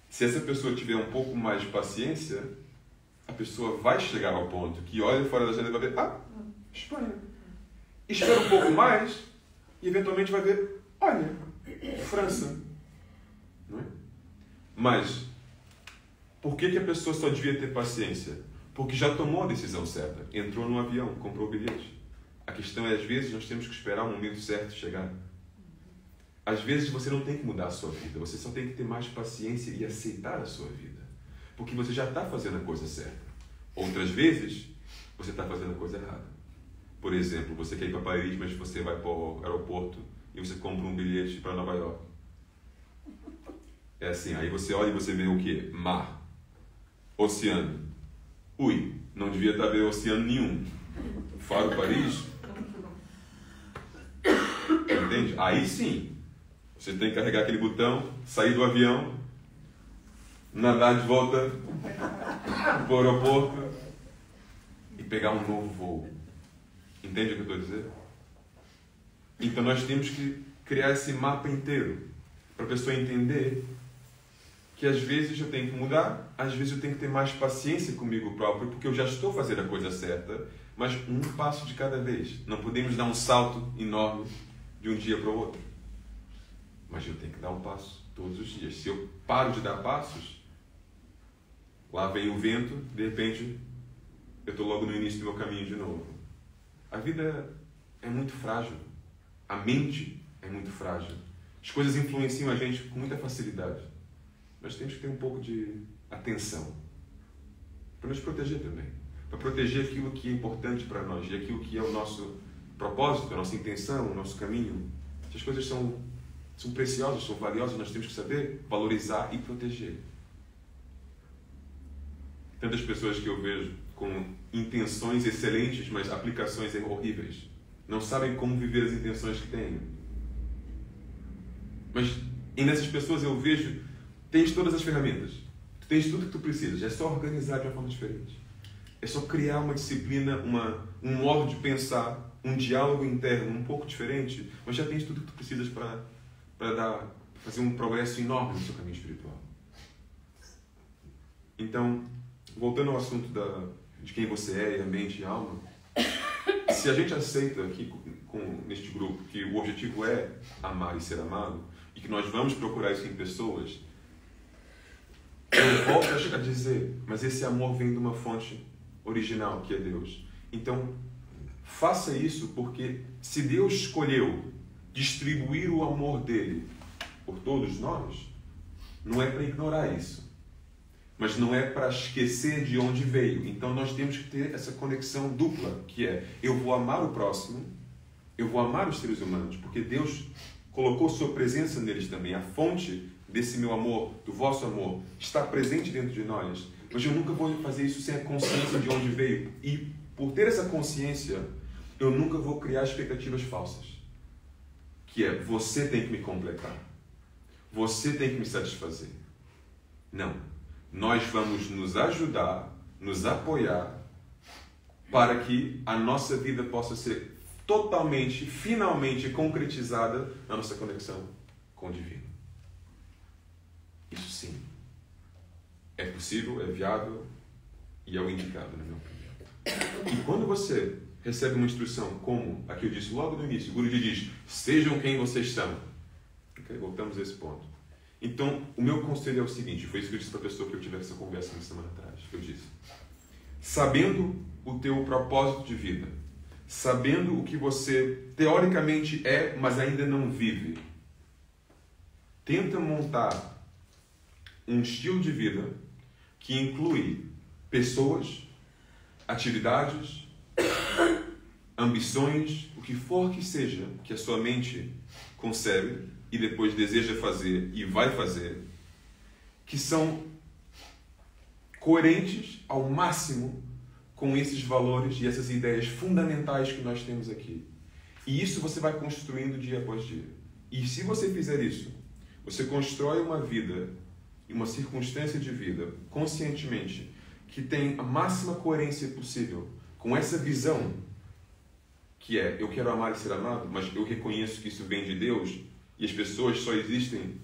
Speaker 1: Se essa pessoa tiver um pouco mais de paciência, a pessoa vai chegar ao ponto que olha fora da janela e vai ver, Espanha. Espera um pouco mais e eventualmente vai ver, olha, França. Não é? Mas por que a pessoa só devia ter paciência? Porque já tomou a decisão certa. Entrou no avião, comprou o bilhete. A questão é, às vezes, nós temos que esperar o momento certo chegar. Às vezes, você não tem que mudar a sua vida. Você só tem que ter mais paciência e aceitar a sua vida. Porque você já está fazendo a coisa certa. Outras vezes, você está fazendo a coisa errada. Por exemplo, você quer ir para Paris, mas você vai para o aeroporto e você compra um bilhete para Nova York. É assim, aí você olha e você vê o quê? Mar. Oceano. Ui, não devia estar vendo oceano nenhum. Faro, Paris. Entende? Aí sim, você tem que carregar aquele botão, sair do avião, nadar de volta para o aeroporto e pegar um novo voo. Entende o que eu estou a dizer? Então nós temos que criar esse mapa inteiro para a pessoa entender que às vezes eu tenho que mudar, às vezes eu tenho que ter mais paciência comigo próprio, porque eu já estou fazendo a coisa certa, mas um passo de cada vez. Não podemos dar um salto enorme de um dia para o outro. Mas eu tenho que dar um passo todos os dias. Se eu paro de dar passos, lá vem o vento, de repente eu estou logo no início do meu caminho de novo. A vida é muito frágil. A mente é muito frágil. As coisas influenciam a gente com muita facilidade. Nós temos que ter um pouco de atenção para nos proteger também. Para proteger aquilo que é importante para nós e aquilo que é o nosso propósito, a nossa intenção, o nosso caminho. Essas coisas são preciosas, são valiosas, nós temos que saber valorizar e proteger. Tantas pessoas que eu vejo com intenções excelentes, mas aplicações horríveis. Não sabem como viver as intenções que têm. Mas nessas pessoas eu vejo, tens todas as ferramentas. Tu tens tudo que tu precisas. É só organizar de uma forma diferente. É só criar uma disciplina, um modo de pensar um diálogo interno um pouco diferente, mas já tens tudo que tu precisas para fazer um progresso enorme no seu caminho espiritual. Então, voltando ao assunto de quem você é, e a mente e a alma, se a gente aceita aqui neste grupo que o objetivo é amar e ser amado, e que nós vamos procurar isso em pessoas, eu volto a dizer, mas esse amor vem de uma fonte original, que é Deus. Então, faça isso, porque se Deus escolheu distribuir o amor dele por todos nós, não é para ignorar isso, mas não é para esquecer de onde veio. Então nós temos que ter essa conexão dupla, que é, eu vou amar o próximo, eu vou amar os seres humanos, porque Deus colocou sua presença neles também. A fonte desse meu amor, do vosso amor, está presente dentro de nós, mas eu nunca vou fazer isso sem a consciência de onde veio. E por ter essa consciência, eu nunca vou criar expectativas falsas, que é, você tem que me completar, você tem que me satisfazer. Não. Nós vamos nos ajudar, nos apoiar, para que a nossa vida possa ser totalmente, finalmente concretizada na nossa conexão com o divino. Isso sim. É possível, é viável e é o indicado, na minha opinião. E quando você recebe uma instrução como a que eu disse logo no início, o Guruji diz, sejam quem vocês são. Okay, voltamos a esse ponto. Então, o meu conselho é o seguinte, foi isso que eu disse para a pessoa que eu tive essa conversa uma semana atrás, que eu disse, sabendo o teu propósito de vida, sabendo o que você teoricamente é, mas ainda não vive, tenta montar um estilo de vida que inclui pessoas, atividades, ambições, o que for que seja que a sua mente concebe e depois deseja fazer e vai fazer, que são coerentes ao máximo com esses valores e essas ideias fundamentais que nós temos aqui. E isso você vai construindo dia após dia. E se você fizer isso, você constrói uma vida, uma circunstância de vida, conscientemente, que tem a máxima coerência possível com essa visão, que é, eu quero amar e ser amado, mas eu reconheço que isso vem de Deus, e as pessoas só existem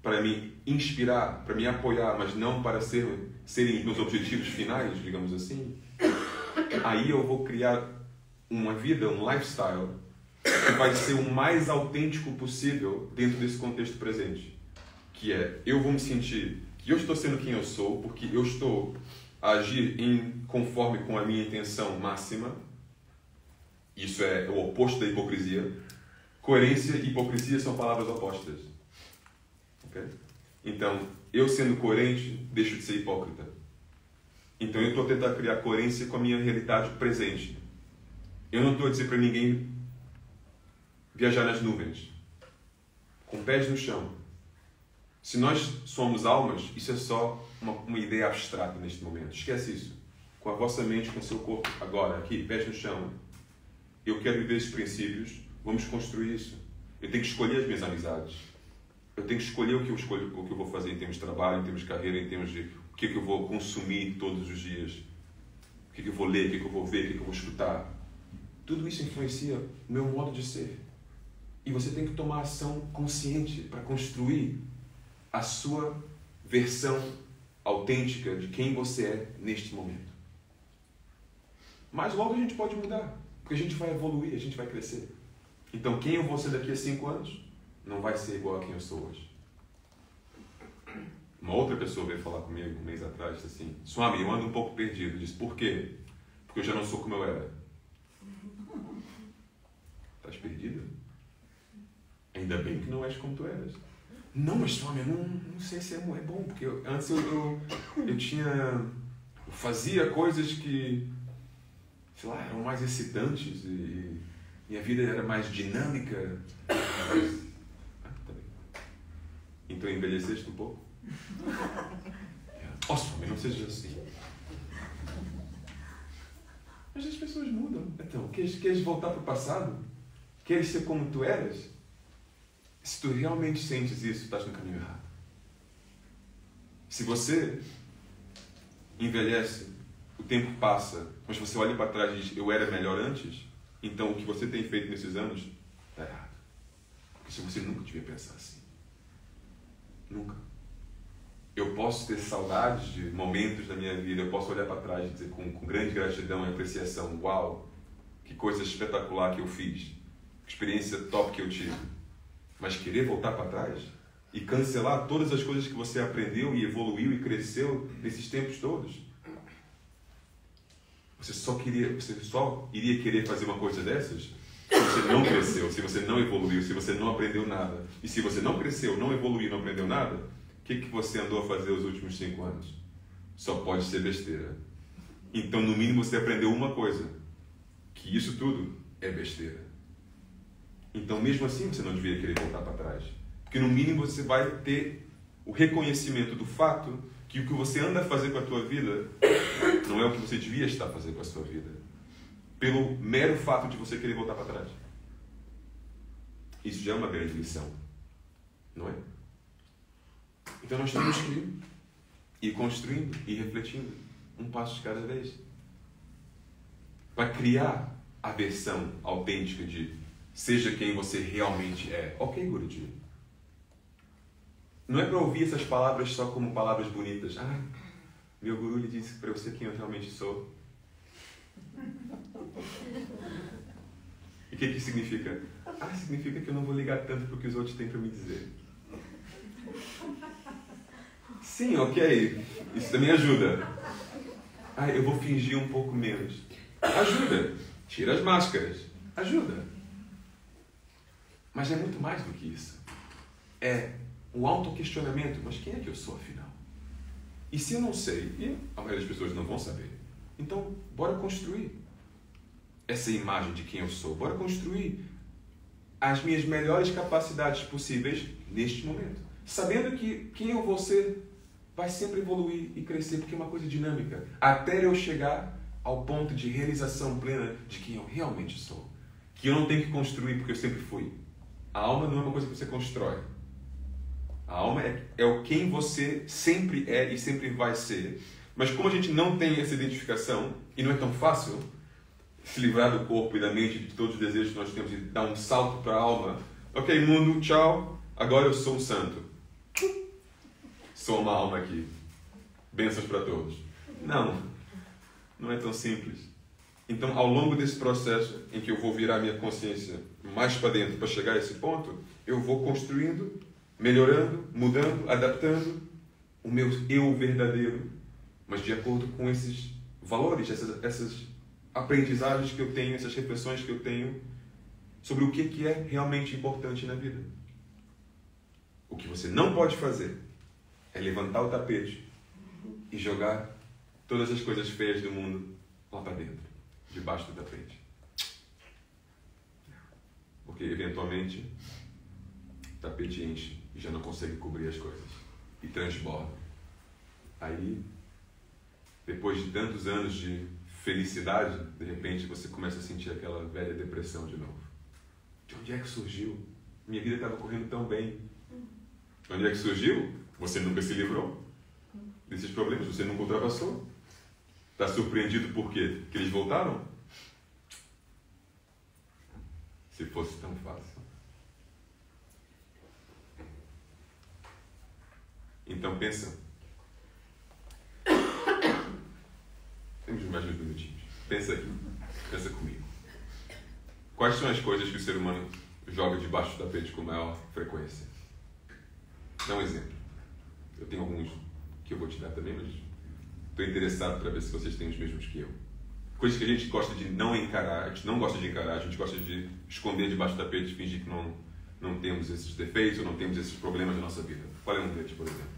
Speaker 1: para me inspirar, para me apoiar, mas não para serem meus objetivos finais, digamos assim, aí eu vou criar uma vida, um lifestyle, que vai ser o mais autêntico possível dentro desse contexto presente. Que é, eu vou me sentir que eu estou sendo quem eu sou, porque eu estou a agir conforme com a minha intenção máxima. Isso é o oposto da hipocrisia. Coerência e hipocrisia são palavras opostas. Okay? Então, eu sendo coerente, deixo de ser hipócrita. Então, eu estou tentando criar coerência com a minha realidade presente. Eu não estou a dizer para ninguém viajar nas nuvens, com pés no chão. Se nós somos almas, isso é só uma ideia abstrata neste momento. Esquece isso. Com a vossa mente, com o seu corpo, agora, aqui, pés no chão. Eu quero viver esses princípios, vamos construir isso. Eu tenho que escolher as minhas amizades. Eu tenho que escolher o que eu vou fazer em termos de trabalho, em termos de carreira, em termos de o que eu vou consumir todos os dias. O que eu vou ler, o que eu vou ver, o que eu vou escutar. Tudo isso influencia o meu modo de ser. E você tem que tomar ação consciente para construir a sua versão autêntica de quem você é neste momento. Mas logo a gente pode mudar, porque a gente vai evoluir, a gente vai crescer. Então quem eu vou ser daqui a 5 anos não vai ser igual a quem eu sou hoje. Uma outra pessoa veio falar comigo um mês atrás, disse assim, Swami, eu ando um pouco perdido. Eu disse, por quê? Porque eu já não sou como eu era. Estás perdida? Ainda bem que não és como tu eras. Não, mas Swami, eu não sei se é bom, porque antes eu fazia coisas que, sei lá, eram mais excitantes e minha vida era mais dinâmica. Tá bem. Então envelheceste um pouco? Oh, Swami, não seja assim. Mas as pessoas mudam. Então, queres voltar para o passado? Queres ser como tu eras? Se tu realmente sentes isso, estás no caminho errado. Se você envelhece, o tempo passa, mas você olha para trás e diz, eu era melhor antes, então o que você tem feito nesses anos está errado. Porque se você nunca devia pensar assim. Nunca. Eu posso ter saudades de momentos da minha vida, eu posso olhar para trás e dizer com grande gratidão e apreciação, uau, que coisa espetacular que eu fiz, que experiência top que eu tive. Mas querer voltar para trás e cancelar todas as coisas que você aprendeu e evoluiu e cresceu nesses tempos todos, você só iria querer fazer uma coisa dessas se você não cresceu, se você não evoluiu, se você não aprendeu nada. E se você não cresceu, não evoluiu, não aprendeu nada, o que você andou a fazer os últimos 5 anos? Só pode ser besteira. Então, no mínimo, você aprendeu uma coisa, que isso tudo é besteira. Então, mesmo assim, você não devia querer voltar para trás. Porque, no mínimo, você vai ter o reconhecimento do fato que o que você anda a fazer com a tua vida não é o que você devia estar a fazer com a sua vida. Pelo mero fato de você querer voltar para trás. Isso já é uma grande lição. Não é? Então, nós temos que ir construindo e refletindo um passo de cada vez. Para criar a versão autêntica de seja quem você realmente é. Ok, Guruji. Não é para ouvir essas palavras só como palavras bonitas. Ah, meu Guru lhe disse para eu ser quem eu realmente sou. E o que significa? Ah, significa que eu não vou ligar tanto para o que os outros têm para me dizer. Sim, ok. Isso também ajuda. Ah, eu vou fingir um pouco menos. Ajuda. Tira as máscaras. Ajuda. Mas é muito mais do que isso. É o autoquestionamento. Mas quem é que eu sou, afinal? E se eu não sei, e a maioria das pessoas não vão saber, então bora construir essa imagem de quem eu sou. Bora construir as minhas melhores capacidades possíveis neste momento. Sabendo que quem eu vou ser vai sempre evoluir e crescer, porque é uma coisa dinâmica. Até eu chegar ao ponto de realização plena de quem eu realmente sou. Que eu não tenho que construir porque eu sempre fui. A alma não é uma coisa que você constrói. A alma é o quem você sempre é e sempre vai ser. Mas como a gente não tem essa identificação, e não é tão fácil se livrar do corpo e da mente de todos os desejos que nós temos e dar um salto para a alma. Ok, mundo, tchau. Agora eu sou um santo. Sou uma alma aqui. Bênçãos para todos. Não é tão simples. Então, ao longo desse processo em que eu vou virar minha consciência mais para dentro para chegar a esse ponto, eu vou construindo, melhorando, mudando, adaptando o meu eu verdadeiro, mas de acordo com esses valores, essas aprendizagens que eu tenho, essas reflexões que eu tenho sobre o que é realmente importante na vida. O que você não pode fazer é levantar o tapete e jogar todas as coisas feias do mundo lá para dentro, debaixo do tapete. Porque, eventualmente, o tapete enche e já não consegue cobrir as coisas. E transborda. Aí, depois de tantos anos de felicidade, de repente você começa a sentir aquela velha depressão de novo. De onde é que surgiu? Minha vida estava correndo tão bem. De onde é que surgiu? Você nunca se livrou desses problemas, você nunca ultrapassou. Está surpreendido por quê? Que eles voltaram? Se fosse tão fácil. Então pensa. Temos mais uns minutinhos. Pensa aqui. Pensa comigo. Quais são as coisas que o ser humano joga debaixo do tapete com maior frequência? Dá um exemplo. Eu tenho alguns que eu vou te dar também, mas estou interessado para ver se vocês têm os mesmos que eu. Coisas que a gente gosta de não encarar, a gente não gosta de encarar, a gente gosta de esconder debaixo do tapete, fingir que não temos esses defeitos ou não temos esses problemas na nossa vida. Qual é um deles, por exemplo?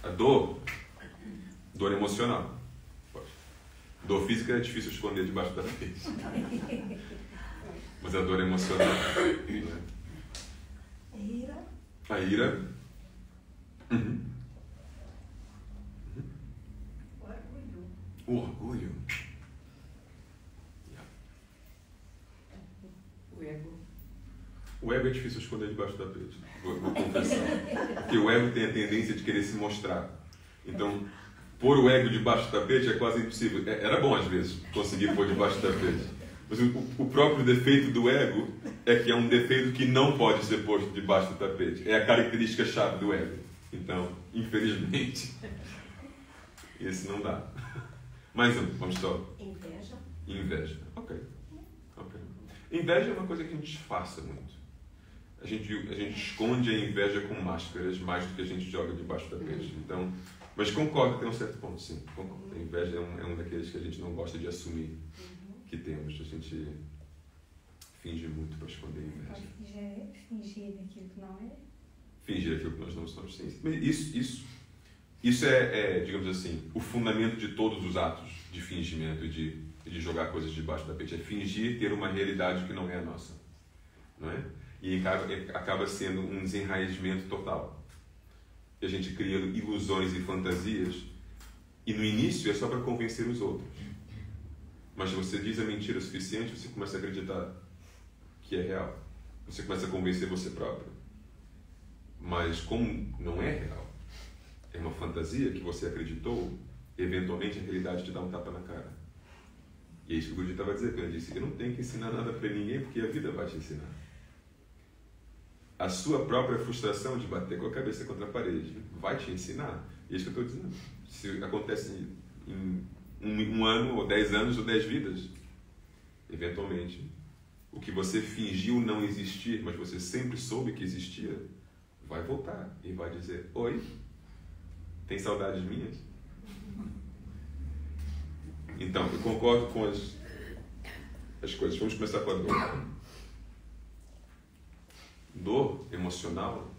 Speaker 1: A dor. Dor emocional. Dor física é difícil esconder debaixo do tapete. Mas a dor emocional. Né? A ira. Uhum. O orgulho. O ego é difícil esconder debaixo do tapete. Vou confessar. Porque o ego tem a tendência de querer se mostrar. Então, pôr o ego debaixo do tapete é quase impossível. Era bom, às vezes, conseguir pôr debaixo do tapete. Mas o próprio defeito do ego é que é um defeito que não pode ser posto debaixo do tapete. É a característica-chave do ego. Então, infelizmente, esse não dá. Mais um, vamos só.
Speaker 2: Inveja.
Speaker 1: Inveja. Ok. Inveja é uma coisa que a gente disfarça muito. A gente esconde a inveja com máscaras mais do que a gente joga debaixo do tapete. Então, mas concordo até um certo ponto, sim. Concordo. A inveja é um daqueles que a gente não gosta de assumir que temos. A gente finge muito para esconder a inveja.
Speaker 2: Fingir aquilo que não é.
Speaker 1: Fingir aquilo que nós não somos, sim. Isso é, digamos assim, o fundamento de todos os atos de fingimento e de jogar coisas debaixo do tapete. É fingir ter uma realidade que não é a nossa. Não é? E acaba sendo um desenraizamento total. E a gente cria ilusões e fantasias, e no início é só para convencer os outros. Mas se você diz a mentira o suficiente, você começa a acreditar que é real. Você começa a convencer você próprio. Mas como não é real, é uma fantasia que você acreditou, eventualmente a realidade te dá um tapa na cara. E é isso que o Guruji estava dizendo, quando ele disse: eu não tenho que ensinar nada para ninguém, porque a vida vai te ensinar. A sua própria frustração de bater com a cabeça contra a parede vai te ensinar. E é isso que eu estou dizendo. Se acontece em um ano, ou 10 anos, ou 10 vidas, eventualmente, o que você fingiu não existir, mas você sempre soube que existia, vai voltar e vai dizer: oi, tem saudades minhas? Então, eu concordo com as coisas. Vamos começar com a dor. Dor emocional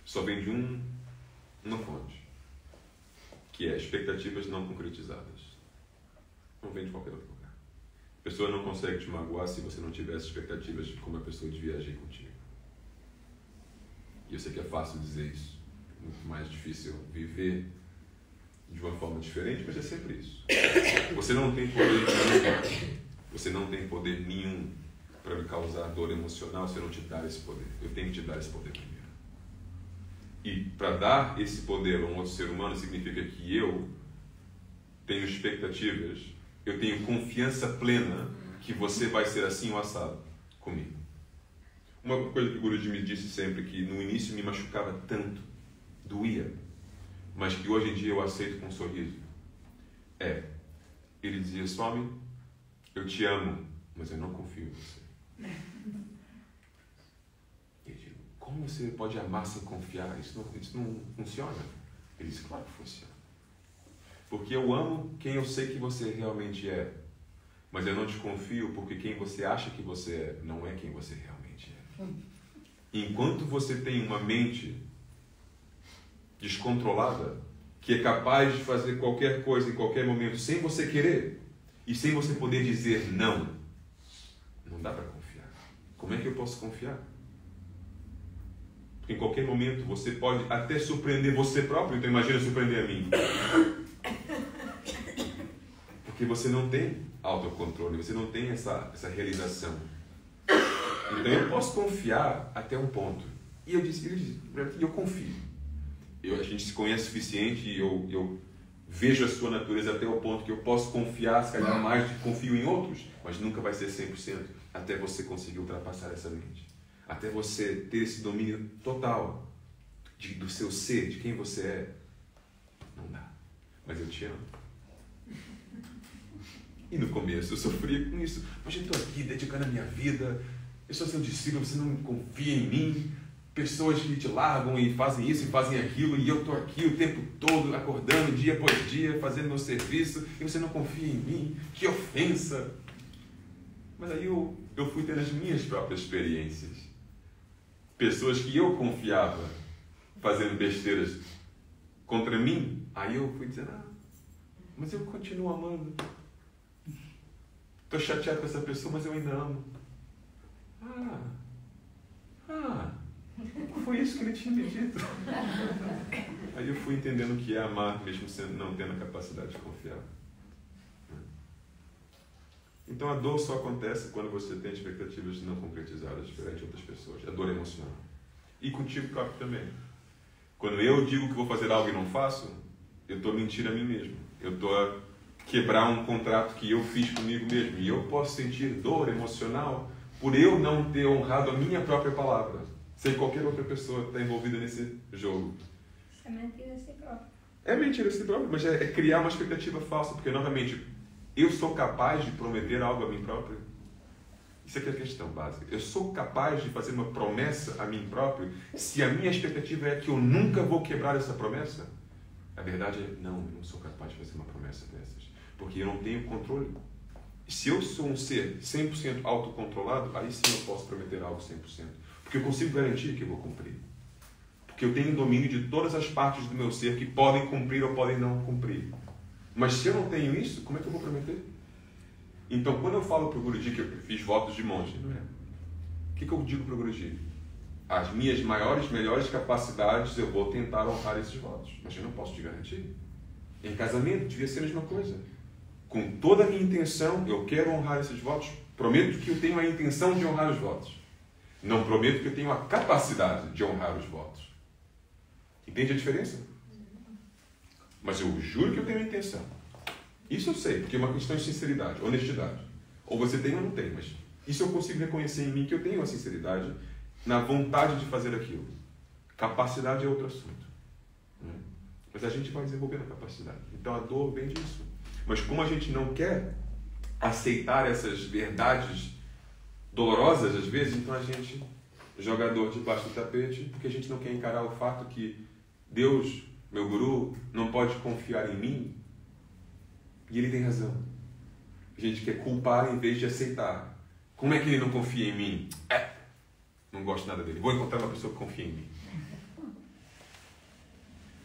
Speaker 1: só vem de uma fonte, que é expectativas não concretizadas. Não vem de qualquer outro lugar. A pessoa não consegue te magoar se você não tivesse expectativas de como a pessoa devia agir contigo. E eu sei que é fácil dizer isso, muito mais difícil viver de uma forma diferente, mas é sempre isso. Você não tem poder nenhum. Você não tem poder nenhum para me causar dor emocional se eu não te dar esse poder. Eu tenho que te dar esse poder primeiro. E para dar esse poder a um outro ser humano significa que eu tenho expectativas, eu tenho confiança plena que você vai ser assim ou assado comigo. Uma coisa que o Guruji me disse sempre, que no início me machucava tanto, doía, mas que hoje em dia eu aceito com um sorriso, ele dizia: Swami, eu te amo, mas eu não confio em você. Eu digo: como você pode amar sem confiar? Isso não funciona. Ele disse: claro que funciona. Porque eu amo quem eu sei que você realmente é, mas eu não te confio porque quem você acha que você é não é quem você realmente é. Enquanto você tem uma mente descontrolada, que é capaz de fazer qualquer coisa em qualquer momento sem você querer e sem você poder dizer não dá para confiar. Como é que eu posso confiar? Porque em qualquer momento você pode até surpreender você próprio, então imagina surpreender a mim. Porque você não tem autocontrole, você não tem essa realização. Então eu posso confiar até um ponto. E ele disse, eu confio. A gente se conhece o suficiente e eu vejo a sua natureza até o ponto que eu posso confiar, se calhar mais do que confio em outros, mas nunca vai ser 100%, até você conseguir ultrapassar essa mente. Até você ter esse domínio total do seu ser, de quem você é. Não dá. Mas eu te amo. E no começo eu sofri com isso. Mas eu estou aqui dedicando a minha vida, eu sou seu discípulo, você não confia em mim. Pessoas que te largam e fazem isso e fazem aquilo, e eu estou aqui o tempo todo, acordando dia após dia, fazendo meu serviço, e você não confia em mim. Que ofensa! Mas aí eu fui tendo as minhas próprias experiências. Pessoas que eu confiava fazendo besteiras contra mim, aí eu fui dizendo, mas eu continuo amando. Estou chateado com essa pessoa, mas eu ainda amo. Foi isso que ele tinha me dito. Aí eu fui entendendo o que é amar, mesmo não tendo a capacidade de confiar. Então a dor só acontece quando você tem expectativas não concretizadas diferente de outras pessoas. A dor emocional. E contigo próprio também. Quando eu digo que vou fazer algo e não faço, eu estou mentindo a mim mesmo. Eu estou quebrar um contrato que eu fiz comigo mesmo. E eu posso sentir dor emocional por eu não ter honrado a minha própria palavra, sem qualquer outra pessoa estar envolvida nesse jogo.
Speaker 2: Isso é mentira a si próprio.
Speaker 1: É mentira a si próprio, mas é criar uma expectativa falsa, porque, novamente, eu sou capaz de prometer algo a mim próprio? Isso aqui é a questão básica. Eu sou capaz de fazer uma promessa a mim próprio se a minha expectativa é que eu nunca vou quebrar essa promessa? A verdade é, não, eu não sou capaz de fazer uma promessa dessas, porque eu não tenho controle. Se eu sou um ser 100% autocontrolado, aí sim eu posso prometer algo 100%, porque eu consigo garantir que eu vou cumprir. Porque eu tenho domínio de todas as partes do meu ser que podem cumprir ou podem não cumprir. Mas se eu não tenho isso, como é que eu vou prometer? Então, quando eu falo para o Guruji que eu fiz votos de monge, não é? O que eu digo para o Guruji? As minhas maiores, melhores capacidades, eu vou tentar honrar esses votos. Mas eu não posso te garantir. Em casamento, devia ser a mesma coisa. Com toda a minha intenção, eu quero honrar esses votos. Prometo que eu tenho a intenção de honrar os votos. Não prometo que eu tenho a capacidade de honrar os votos. Entende a diferença? Mas eu juro que eu tenho a intenção. Isso eu sei, porque é uma questão de sinceridade, honestidade. Ou você tem ou não tem, mas isso eu consigo reconhecer em mim que eu tenho a sinceridade na vontade de fazer aquilo. Capacidade é outro assunto. Né? Mas a gente vai desenvolvendo a capacidade. Então a dor vem disso. Mas como a gente não quer aceitar essas verdades dolorosas às vezes, então a gente joga a dor debaixo do tapete, porque a gente não quer encarar o fato que Deus, meu guru, não pode confiar em mim. E ele tem razão. A gente quer culpar em vez de aceitar. Como é que ele não confia em mim? Não gosto nada dele. Vou encontrar uma pessoa que confia em mim.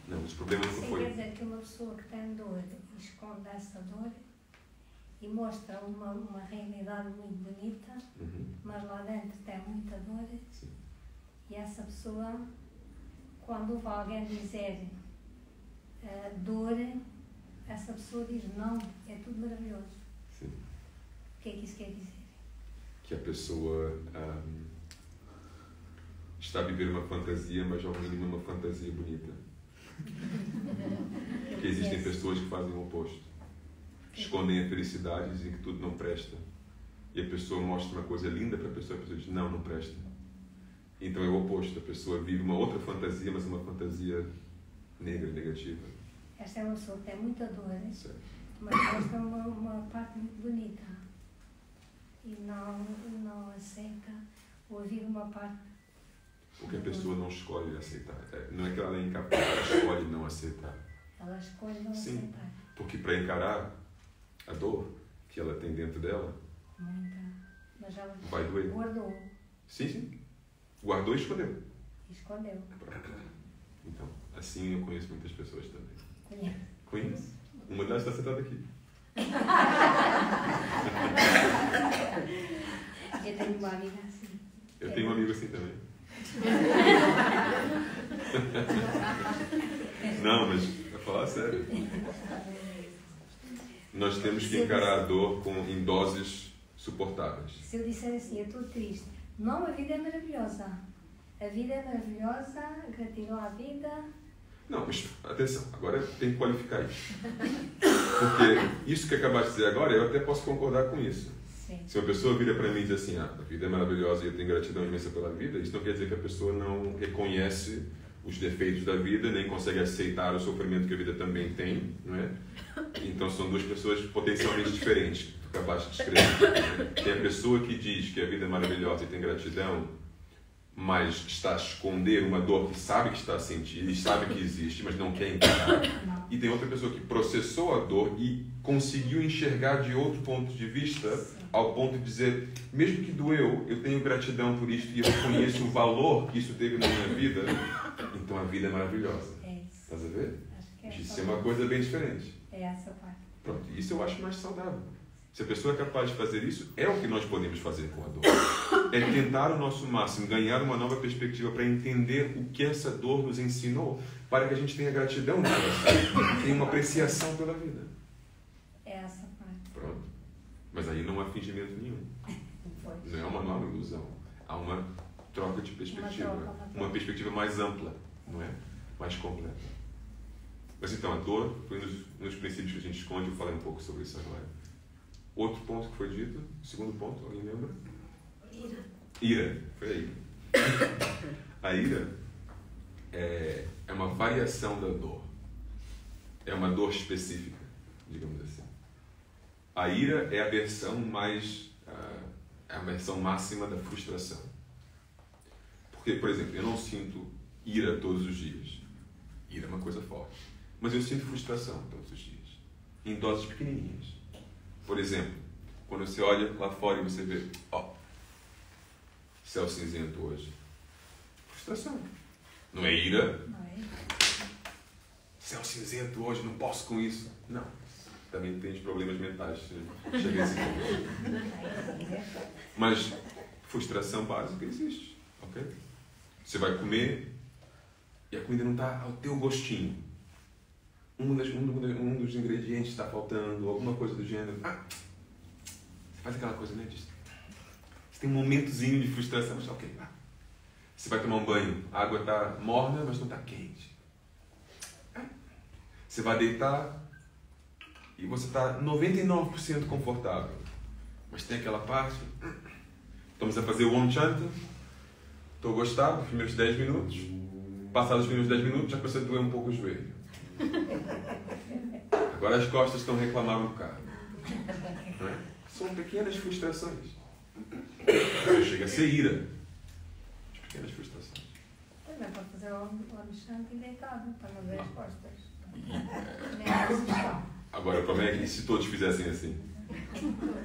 Speaker 1: Não, os problemas não foi.
Speaker 2: Quer dizer que uma pessoa que tem dor esconde essa dor e mostra uma realidade muito bonita, mas lá dentro tem muita dor.
Speaker 1: Sim.
Speaker 2: E essa pessoa, quando ouve alguém dizer dor, essa pessoa diz não, é tudo maravilhoso.
Speaker 1: Sim.
Speaker 2: O que é que isso quer dizer?
Speaker 1: Que a pessoa está a viver uma fantasia, mas ao mínimo uma fantasia bonita. Porque existem pessoas que fazem o oposto. Escondem a felicidade e dizem que tudo não presta. E a pessoa mostra uma coisa linda para a pessoa diz, não presta. Então é o oposto. A pessoa vive uma outra fantasia, mas uma fantasia negra, negativa.
Speaker 2: Esta é uma pessoa que tem muita dor,
Speaker 1: Certo.
Speaker 2: mas mostra uma parte muito bonita. E não aceita ou vive uma parte.
Speaker 1: Porque a pessoa não escolhe aceitar. Não é que ela é incapaz, ela escolhe não aceitar.
Speaker 2: Ela escolhe não
Speaker 1: Sim.
Speaker 2: aceitar.
Speaker 1: Porque para encarar a dor que ela tem dentro dela,
Speaker 2: Muita. Mas ela
Speaker 1: vai doer.
Speaker 2: guardou.
Speaker 1: Sim. Guardou e escondeu.
Speaker 2: E escondeu.
Speaker 1: Então, assim eu conheço muitas pessoas também.
Speaker 2: Conhece?
Speaker 1: Uma delas está sentada aqui.
Speaker 2: Eu tenho uma amiga assim.
Speaker 1: Eu tenho um amigo assim também. Não, mas para falar sério. Nós temos que encarar a dor em doses suportáveis.
Speaker 2: Se eu disser assim, eu estou triste. Não, a vida é maravilhosa. A vida é maravilhosa, gratidão à vida.
Speaker 1: Não, mas atenção, agora tem que qualificar isso. Porque isso que acabaste de dizer agora, eu até posso concordar com isso.
Speaker 2: Sim.
Speaker 1: Se uma pessoa vira para mim e diz assim, a vida é maravilhosa e eu tenho gratidão imensa pela vida, isso não quer dizer que a pessoa não reconhece os defeitos da vida, nem consegue aceitar o sofrimento que a vida também tem, não é? Então são duas pessoas potencialmente diferentes, que tu acabaste de escrever. Tem a pessoa que diz que a vida é maravilhosa e tem gratidão, mas está a esconder uma dor que sabe que está a sentir e sabe que existe, mas não quer encarar.
Speaker 2: Não.
Speaker 1: E tem outra pessoa que processou a dor e conseguiu enxergar de outro ponto de vista, ao ponto de dizer, mesmo que doeu, eu tenho gratidão por isso e eu reconheço o valor que isso teve na minha vida, então a vida é maravilhosa.
Speaker 2: É isso.
Speaker 1: Estás a ver?
Speaker 2: Acho que é
Speaker 1: Isso é uma coisa bem diferente.
Speaker 2: É essa parte.
Speaker 1: Pronto, isso eu acho mais saudável. Se a pessoa é capaz de fazer isso, é o que nós podemos fazer com a dor. É tentar o nosso máximo, ganhar uma nova perspectiva para entender o que essa dor nos ensinou, para que a gente tenha gratidão no coração, tenha uma apreciação pela vida.
Speaker 2: É essa parte.
Speaker 1: Pronto. Mas aí não há fingimento nenhum. Não é uma ilusão. Há uma troca de perspectiva. Uma perspectiva mais ampla, não é? Mais completa. Mas então, a dor foi um dos princípios que a gente esconde, eu falei um pouco sobre isso agora. Outro ponto que foi dito, segundo ponto, alguém lembra?
Speaker 3: Ira.
Speaker 1: Ira, foi aí. A ira é uma variação da dor. É uma dor específica, digamos assim. A ira é a versão é a versão máxima da frustração. Porque, por exemplo, eu não sinto ira todos os dias. Ira é uma coisa forte. Mas eu sinto frustração todos os dias. Em doses pequenininhas. Por exemplo, quando você olha lá fora e você vê, céu cinzento hoje. Frustração. Não é ira.
Speaker 2: Não é?
Speaker 1: Céu cinzento hoje, não posso com isso. Não. Também tens problemas mentais. Chega a esse ponto. Mas frustração básica existe. Ok? Você vai comer e a comida não está ao teu gostinho. Um dos ingredientes está faltando, alguma coisa do gênero. Você faz aquela coisa, né? Você tem um momentozinho de frustração, mas ok. Você vai tomar um banho, a água está morna, mas não está quente. Você vai deitar e você está 99% confortável. Mas tem aquela parte. Estamos a fazer o Om Chanta. Estou a gostar dos primeiros 10 minutos. Passados os primeiros 10 minutos, já começa a doer um pouco o joelho. Agora as costas estão reclamando um bocado. Não é? São pequenas frustrações. Chega a ser ira. Pequenas frustrações.
Speaker 2: Dá para fazer o Alexandre e deitado, para não ver as costas. Nem a posição.
Speaker 1: Agora, como é que se todos fizessem assim?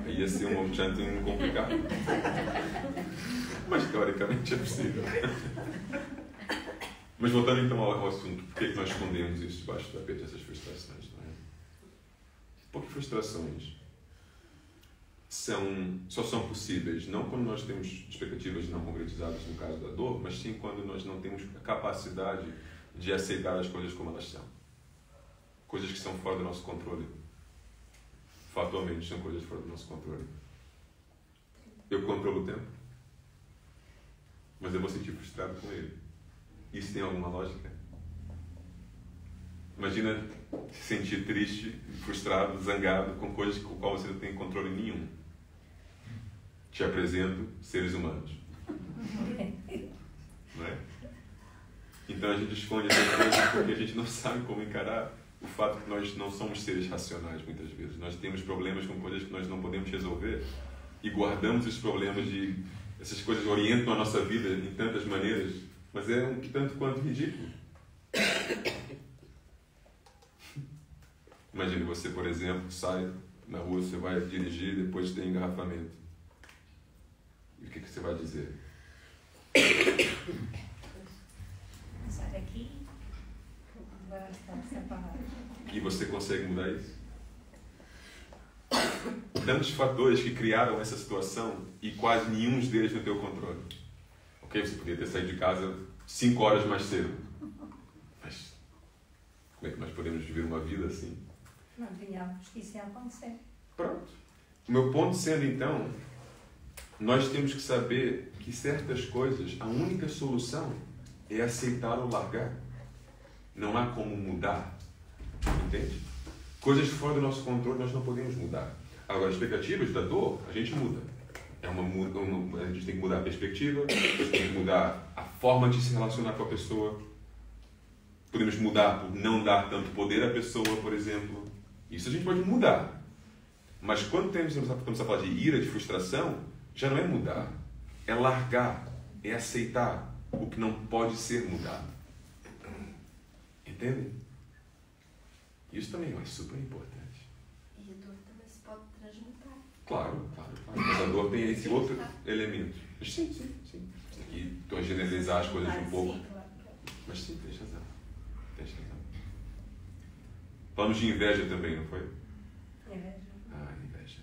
Speaker 1: Aí ia ser um chanting complicado. Mas teoricamente é possível. Mas voltando então ao assunto, por que é que nós escondemos isso debaixo do tapete, essas frustrações? Não é? Porque frustrações só são possíveis não quando nós temos expectativas não concretizadas no caso da dor, mas sim quando nós não temos a capacidade de aceitar as coisas como elas são. Coisas que são fora do nosso controle. Fatalmente são coisas fora do nosso controle. Eu controlo o tempo, mas eu vou sentir frustrado com ele. Isso tem alguma lógica? Imagina se sentir triste, frustrado, zangado com coisas com quais você não tem controle nenhum. Te apresento seres humanos. Não é? Então a gente esconde essas coisas porque a gente não sabe como encarar o fato que nós não somos seres racionais muitas vezes. Nós temos problemas com coisas que nós não podemos resolver e guardamos os problemas essas coisas orientam a nossa vida em tantas maneiras, mas é um tanto quanto ridículo. Imagine você, por exemplo, sai na rua, você vai dirigir e depois tem engarrafamento. E o que você vai dizer?
Speaker 2: Sai daqui, agora está separado.
Speaker 1: E você consegue mudar isso? Tantos fatores que criaram essa situação e quase nenhum deles no teu controle. Ok, você podia ter saído de casa 5 horas mais cedo. Mas como é que nós podemos viver uma vida assim?
Speaker 2: Não tínhamos que isso ia acontecer.
Speaker 1: Pronto. O meu ponto sendo, então, nós temos que saber que certas coisas, a única solução é aceitar ou largar. Não há como mudar. Entende? Coisas fora do nosso controle nós não podemos mudar. Agora, expectativas da dor, a gente muda. A gente tem que mudar a perspectiva, a gente tem que mudar a forma de se relacionar com a pessoa. Podemos mudar por não dar tanto poder à pessoa, por exemplo. Isso a gente pode mudar. Mas quando estamos a falar de ira, de frustração, já não é mudar. É largar, é aceitar o que não pode ser mudado. Entendem? Isso também é super importante.
Speaker 3: E a dor também se pode transmutar.
Speaker 1: Claro. Mas a dor tem esse outro elemento. Mas sim. E estou a generalizar as coisas um pouco.
Speaker 2: Sim, claro.
Speaker 1: Mas sim, tens razão. Falamos de inveja também, não foi?
Speaker 2: Inveja.
Speaker 1: Inveja.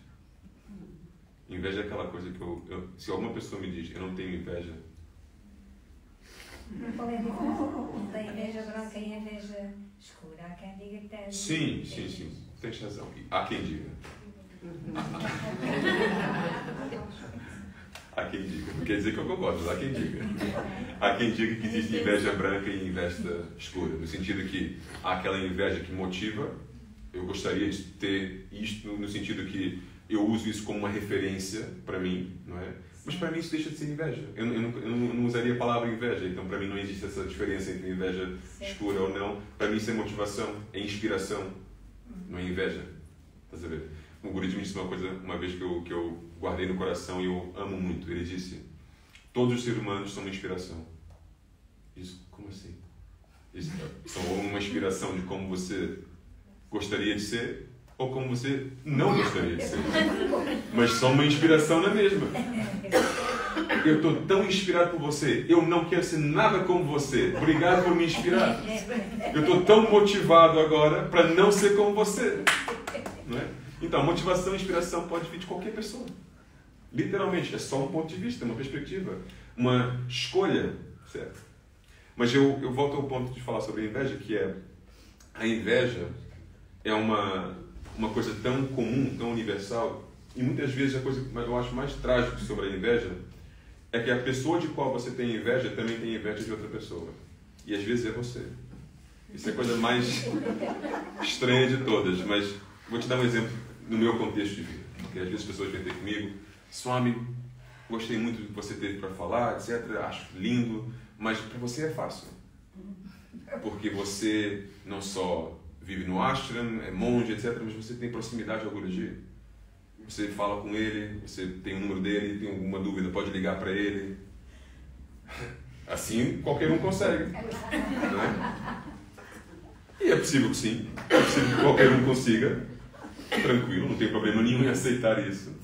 Speaker 1: Inveja é aquela coisa que se alguma pessoa me diz eu não tenho inveja.
Speaker 2: Qual é a diferença? Da inveja branca e a inveja escura. Há quem diga que tem.
Speaker 1: Sim. Tens razão. Há quem diga. Há quem diga. Não quer dizer que eu concordo, mas há quem diga. Há quem diga que existe inveja branca e inveja escura. No sentido que há aquela inveja que motiva. Eu gostaria de ter isto no sentido que eu uso isso como uma referência para mim, não é? Mas para mim isso deixa de ser inveja. Eu não usaria a palavra inveja, então para mim não existe essa diferença entre inveja escura ou não. Para mim isso é motivação, é inspiração, não é inveja. Estás a ver? O Guru me disse uma coisa uma vez que eu guardei no coração e eu amo muito. Ele disse: todos os seres humanos são uma inspiração. Isso, como assim? Isso, são uma inspiração de como você gostaria de ser ou como você não gostaria de ser. Mas são uma inspiração na mesma. Eu estou tão inspirado por você. Eu não quero ser nada como você. Obrigado por me inspirar. Eu estou tão motivado agora para não ser como você. Não é? Então, motivação e inspiração pode vir de qualquer pessoa. Literalmente, é só um ponto de vista, uma perspectiva, uma escolha, certo? Mas eu volto ao ponto de falar sobre a inveja, que é a inveja é uma coisa tão comum, tão universal, e muitas vezes a coisa que eu acho mais trágica sobre a inveja é que a pessoa de qual você tem inveja também tem inveja de outra pessoa. E às vezes é você. Isso é a coisa mais estranha de todas, mas vou te dar um exemplo no meu contexto de vida. Porque às vezes as pessoas vêm ter comigo: Swami, gostei muito do que você teve para falar, etc. Acho lindo, mas para você é fácil. Porque você não só vive no ashram, é monge, etc., mas você tem proximidade ao Guruji. Você fala com ele, você tem o número dele, tem alguma dúvida, pode ligar para ele. Assim qualquer um consegue. Não é? E é possível que sim, é possível que qualquer um consiga. Tranquilo, não tem problema nenhum em aceitar isso.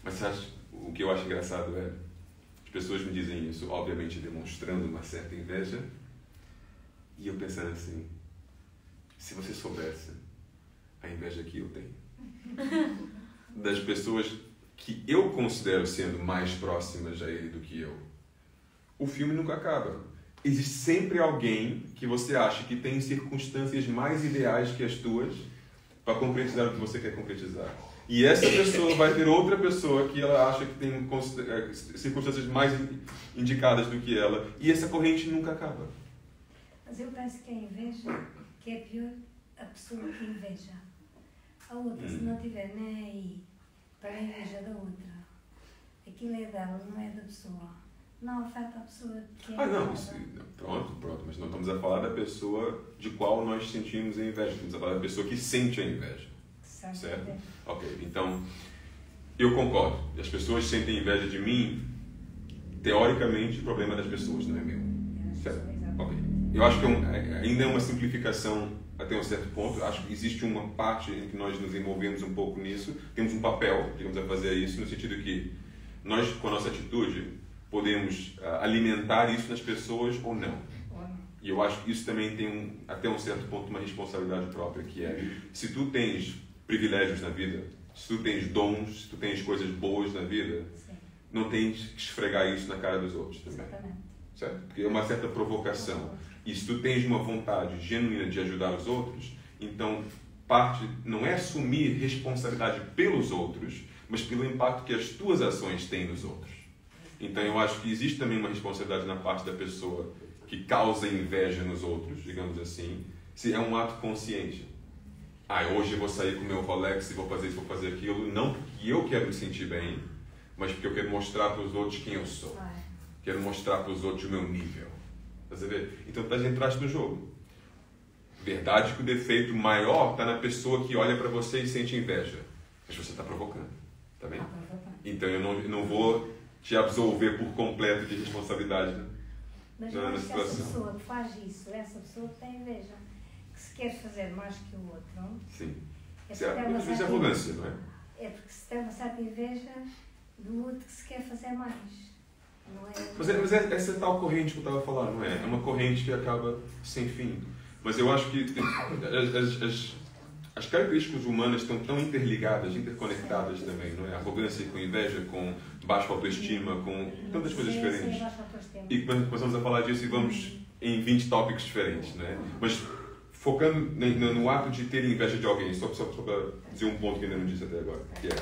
Speaker 1: Mas sabe, o que eu acho engraçado é, as pessoas me dizem isso, obviamente demonstrando uma certa inveja, e eu pensando assim: se você soubesse a inveja que eu tenho das pessoas que eu considero sendo mais próximas a ele do que eu, o filme nunca acaba. Existe sempre alguém que você acha que tem circunstâncias mais ideais que as tuas para concretizar o que você quer concretizar. E essa pessoa vai ter outra pessoa que ela acha que tem circunstâncias mais indicadas do que ela. E essa corrente nunca acaba.
Speaker 2: Mas eu penso que a inveja, que é pior a pessoa que inveja. A outra, se não tiver nem aí para a inveja da outra, aquilo é dela, não é da pessoa. Não afeta a pessoa que é
Speaker 1: não, pronto, mas não estamos a falar da pessoa de qual nós sentimos a inveja, estamos a falar da pessoa que sente a inveja. Certo? Ok, então, eu concordo. As pessoas sentem inveja de mim, teoricamente, o problema é das pessoas, não é meu. Certo? Ok. Eu acho que ainda é uma simplificação até um certo ponto. Eu acho que existe uma parte em que nós nos envolvemos um pouco nisso, temos um papel, digamos, a fazer isso, no sentido que nós, com a nossa atitude, podemos alimentar isso nas pessoas ou não. E eu acho que isso também tem, até um certo ponto, uma responsabilidade própria, que é, se tu tens privilégios na vida, se tu tens dons, se tu tens coisas boas na vida, sim, não tens que esfregar isso na cara dos outros também. Exatamente. Certo? Porque é uma certa provocação. E se tu tens uma vontade genuína de ajudar os outros, então parte não é assumir responsabilidade pelos outros, mas pelo impacto que as tuas ações têm nos outros. Então eu acho que existe também uma responsabilidade na parte da pessoa que causa inveja nos outros, digamos assim, se é um ato consciente. Hoje eu vou sair com o meu Rolex e vou fazer isso, vou fazer aquilo, não porque eu quero me sentir bem, mas porque eu quero mostrar para os outros quem eu sou. Quero mostrar para os outros o meu nível. Estás a ver? Então tu entraste no jogo. Verdade que o defeito maior está na pessoa que olha para você e sente inveja. Mas você está provocando. Tá bem? Então eu não vou te absolver por completo de responsabilidade.
Speaker 2: Mas eu acho que essa pessoa que faz isso, essa pessoa que tem inveja, que se quer fazer mais que o outro.
Speaker 1: Sim. Isso é arrogância, não é?
Speaker 2: É porque se tem uma certa inveja do outro que se quer fazer mais. Não é?
Speaker 1: Mas essa tal corrente que eu estava a falar, não é? É uma corrente que acaba sem fim. Mas eu acho que as características humanas estão tão interligadas, interconectadas também, não é? Arrogância com inveja, com baixa autoestima, com tantas coisas diferentes. E quando começamos a falar disso, e vamos em 20 tópicos diferentes, não é? Mas focando no ato de ter inveja de alguém, só para dizer um ponto que ainda não disse até agora, que é: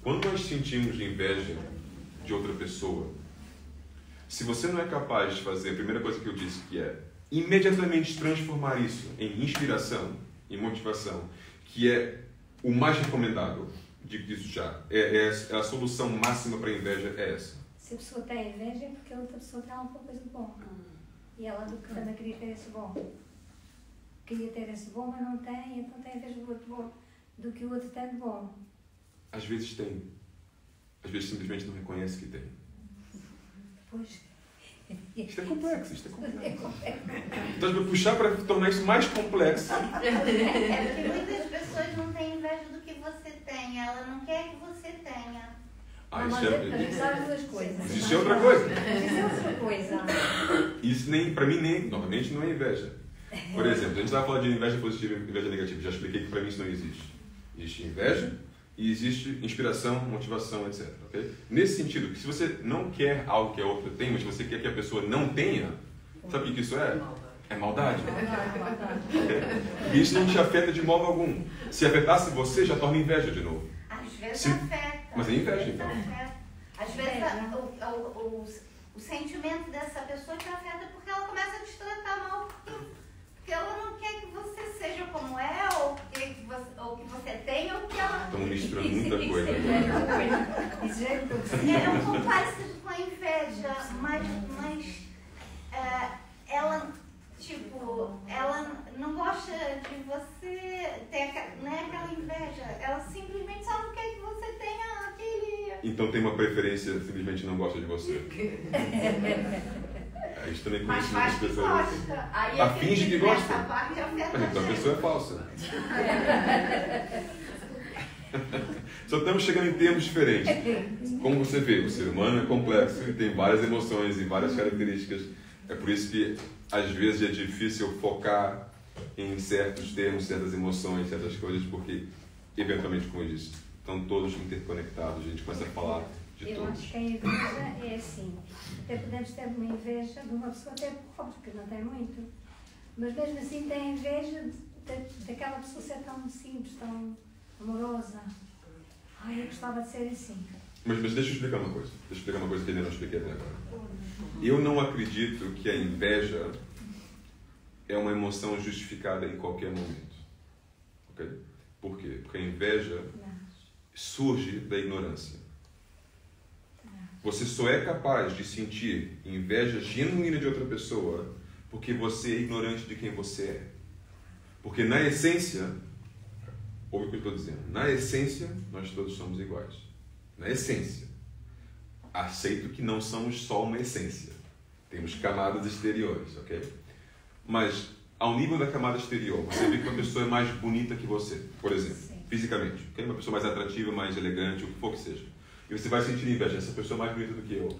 Speaker 1: Quando nós sentimos inveja de outra pessoa, se você não é capaz de fazer a primeira coisa que eu disse, que é imediatamente transformar isso em inspiração, em motivação, que é o mais recomendável, digo isso já, é a solução máxima para a inveja é essa.
Speaker 2: Se a pessoa tem inveja é porque a outra pessoa tem alguma coisa de bom. E ela do que também queria ter esse bom. Queria ter esse bom, mas não tem, então tem inveja do outro bom, do que o outro tem de bom.
Speaker 1: Às vezes tem. Às vezes simplesmente não reconhece que tem.
Speaker 2: Pois.
Speaker 1: Isto é complexo, isto é complexo. Estás a puxar para tornar isso mais complexo.
Speaker 4: É porque muitas pessoas não têm inveja do que você tem, ela não quer que você tenha.
Speaker 2: Mas é duas coisas.
Speaker 1: Existe outra coisa.
Speaker 2: Isso é outra coisa.
Speaker 1: Isso nem, para mim, novamente, não é inveja. Por exemplo, a gente estava falando de inveja positiva e inveja negativa. Já expliquei que para mim isso não existe. Existe inveja e existe inspiração, motivação, etc. Okay? Nesse sentido, que se você não quer algo que a outra tem, mas você quer que a pessoa não tenha, sabe o que isso é? É maldade. E isso não te afeta de modo algum. Se afetasse você, já torna inveja de novo.
Speaker 4: Às vezes afeta.
Speaker 1: Mas é inveja, então.
Speaker 4: Às vezes o sentimento dessa pessoa te afeta porque ela começa a te tratar mal porque ela não quer que você seja como é, ou que você tenha, ou que ela...
Speaker 1: Estão misturando muita coisa.
Speaker 4: É um pouco parecido com a inveja, mas ela, tipo, ela não gosta de você ter, não é aquela inveja, ela simplesmente só não quer que você tenha aquele...
Speaker 1: Então tem uma preferência, simplesmente não gosta de você. A gente também conhece muitas pessoas assim.
Speaker 4: A
Speaker 1: finge que gosta?
Speaker 4: Mas
Speaker 1: então a pessoa é falsa. Só estamos chegando em termos diferentes. Como você vê, o ser humano é complexo e tem várias emoções e várias características. É por isso que às vezes é difícil focar em certos termos, certas emoções, certas coisas, porque eventualmente, como eu disse, estão todos interconectados. A gente começa a falar de todos.
Speaker 2: Eu acho que a inveja é assim. Até podemos ter uma inveja de uma pessoa até pobre, que não tem muito. Mas mesmo assim tem inveja daquela pessoa ser tão simples, tão amorosa. Ai, eu gostava de ser assim.
Speaker 1: Mas deixa eu explicar uma coisa. Deixa eu explicar uma coisa que ainda não expliquei até agora. Eu não acredito que a inveja é uma emoção justificada em qualquer momento. Ok? Por quê? Porque a inveja surge da ignorância. Você só é capaz de sentir inveja genuína de outra pessoa porque você é ignorante de quem você é. Porque na essência, ouve o que eu estou dizendo, na essência nós todos somos iguais. Na essência. Aceito que não somos só uma essência. Temos camadas exteriores, ok? Mas ao nível da camada exterior, você vê que uma pessoa é mais bonita que você, por exemplo, fisicamente. Okay? Uma pessoa mais atrativa, mais elegante, o que for que seja. E você vai sentir inveja, essa pessoa é mais bonita do que eu.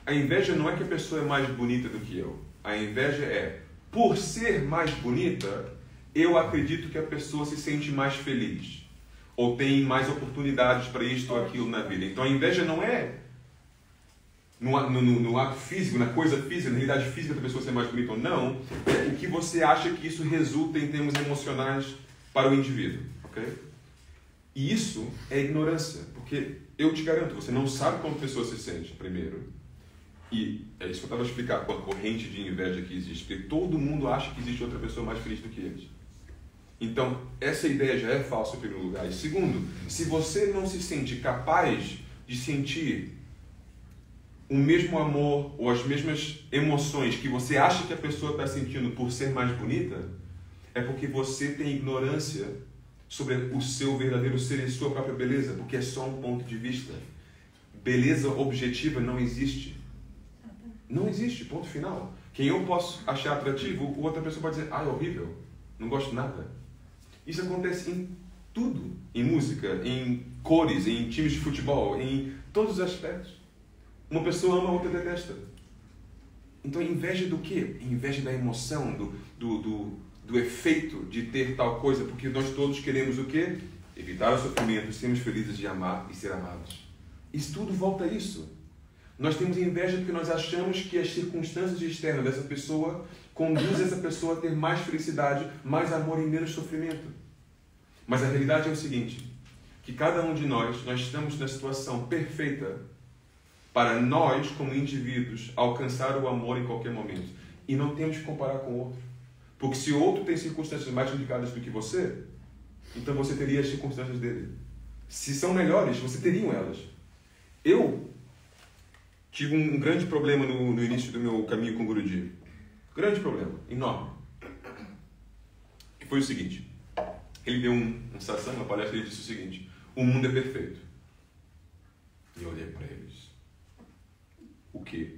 Speaker 1: A inveja não é que a pessoa é mais bonita do que eu. A inveja é, por ser mais bonita, eu acredito que a pessoa se sente mais feliz. Ou tem mais oportunidades para isto ou aquilo na vida. Então a inveja não é no ato físico, na coisa física, na realidade física da pessoa ser mais bonita ou não, é o que você acha que isso resulta em termos emocionais para o indivíduo. Ok? E isso é ignorância, porque eu te garanto, você não sabe como a pessoa se sente, primeiro. E é isso que eu estava a explicar com a corrente de inveja que existe, porque todo mundo acha que existe outra pessoa mais feliz do que eles. Então, essa ideia já é falsa em primeiro lugar. E segundo, se você não se sente capaz de sentir o mesmo amor ou as mesmas emoções que você acha que a pessoa está sentindo por ser mais bonita, é porque você tem ignorância sobre o seu verdadeiro ser e sua própria beleza, porque é só um ponto de vista. Beleza objetiva não existe. Não existe, ponto final. Quem eu posso achar atrativo, outra pessoa pode dizer, é horrível, não gosto de nada. Isso acontece em tudo, em música, em cores, em times de futebol, em todos os aspectos. Uma pessoa ama, a outra detesta. Então, inveja do quê? Inveja da emoção, do efeito de ter tal coisa, porque nós todos queremos o quê? Evitar o sofrimento, sermos felizes de amar e ser amados. Isso tudo volta a isso. Nós temos inveja porque nós achamos que as circunstâncias externas dessa pessoa conduzem essa pessoa a ter mais felicidade, mais amor e menos sofrimento. Mas a realidade é o seguinte, que cada um de nós estamos na situação perfeita para nós, como indivíduos, alcançar o amor em qualquer momento. E não temos que comparar com o outro. Porque se o outro tem circunstâncias mais complicadas do que você, então você teria as circunstâncias dele. Se são melhores, você teria elas. Eu tive um grande problema no início do meu caminho com o Guruji. Grande problema, enorme. Que foi o seguinte. Ele deu um satsang, uma palestra, e ele disse o seguinte: o mundo é perfeito. E eu olhei para ele e disse: o quê?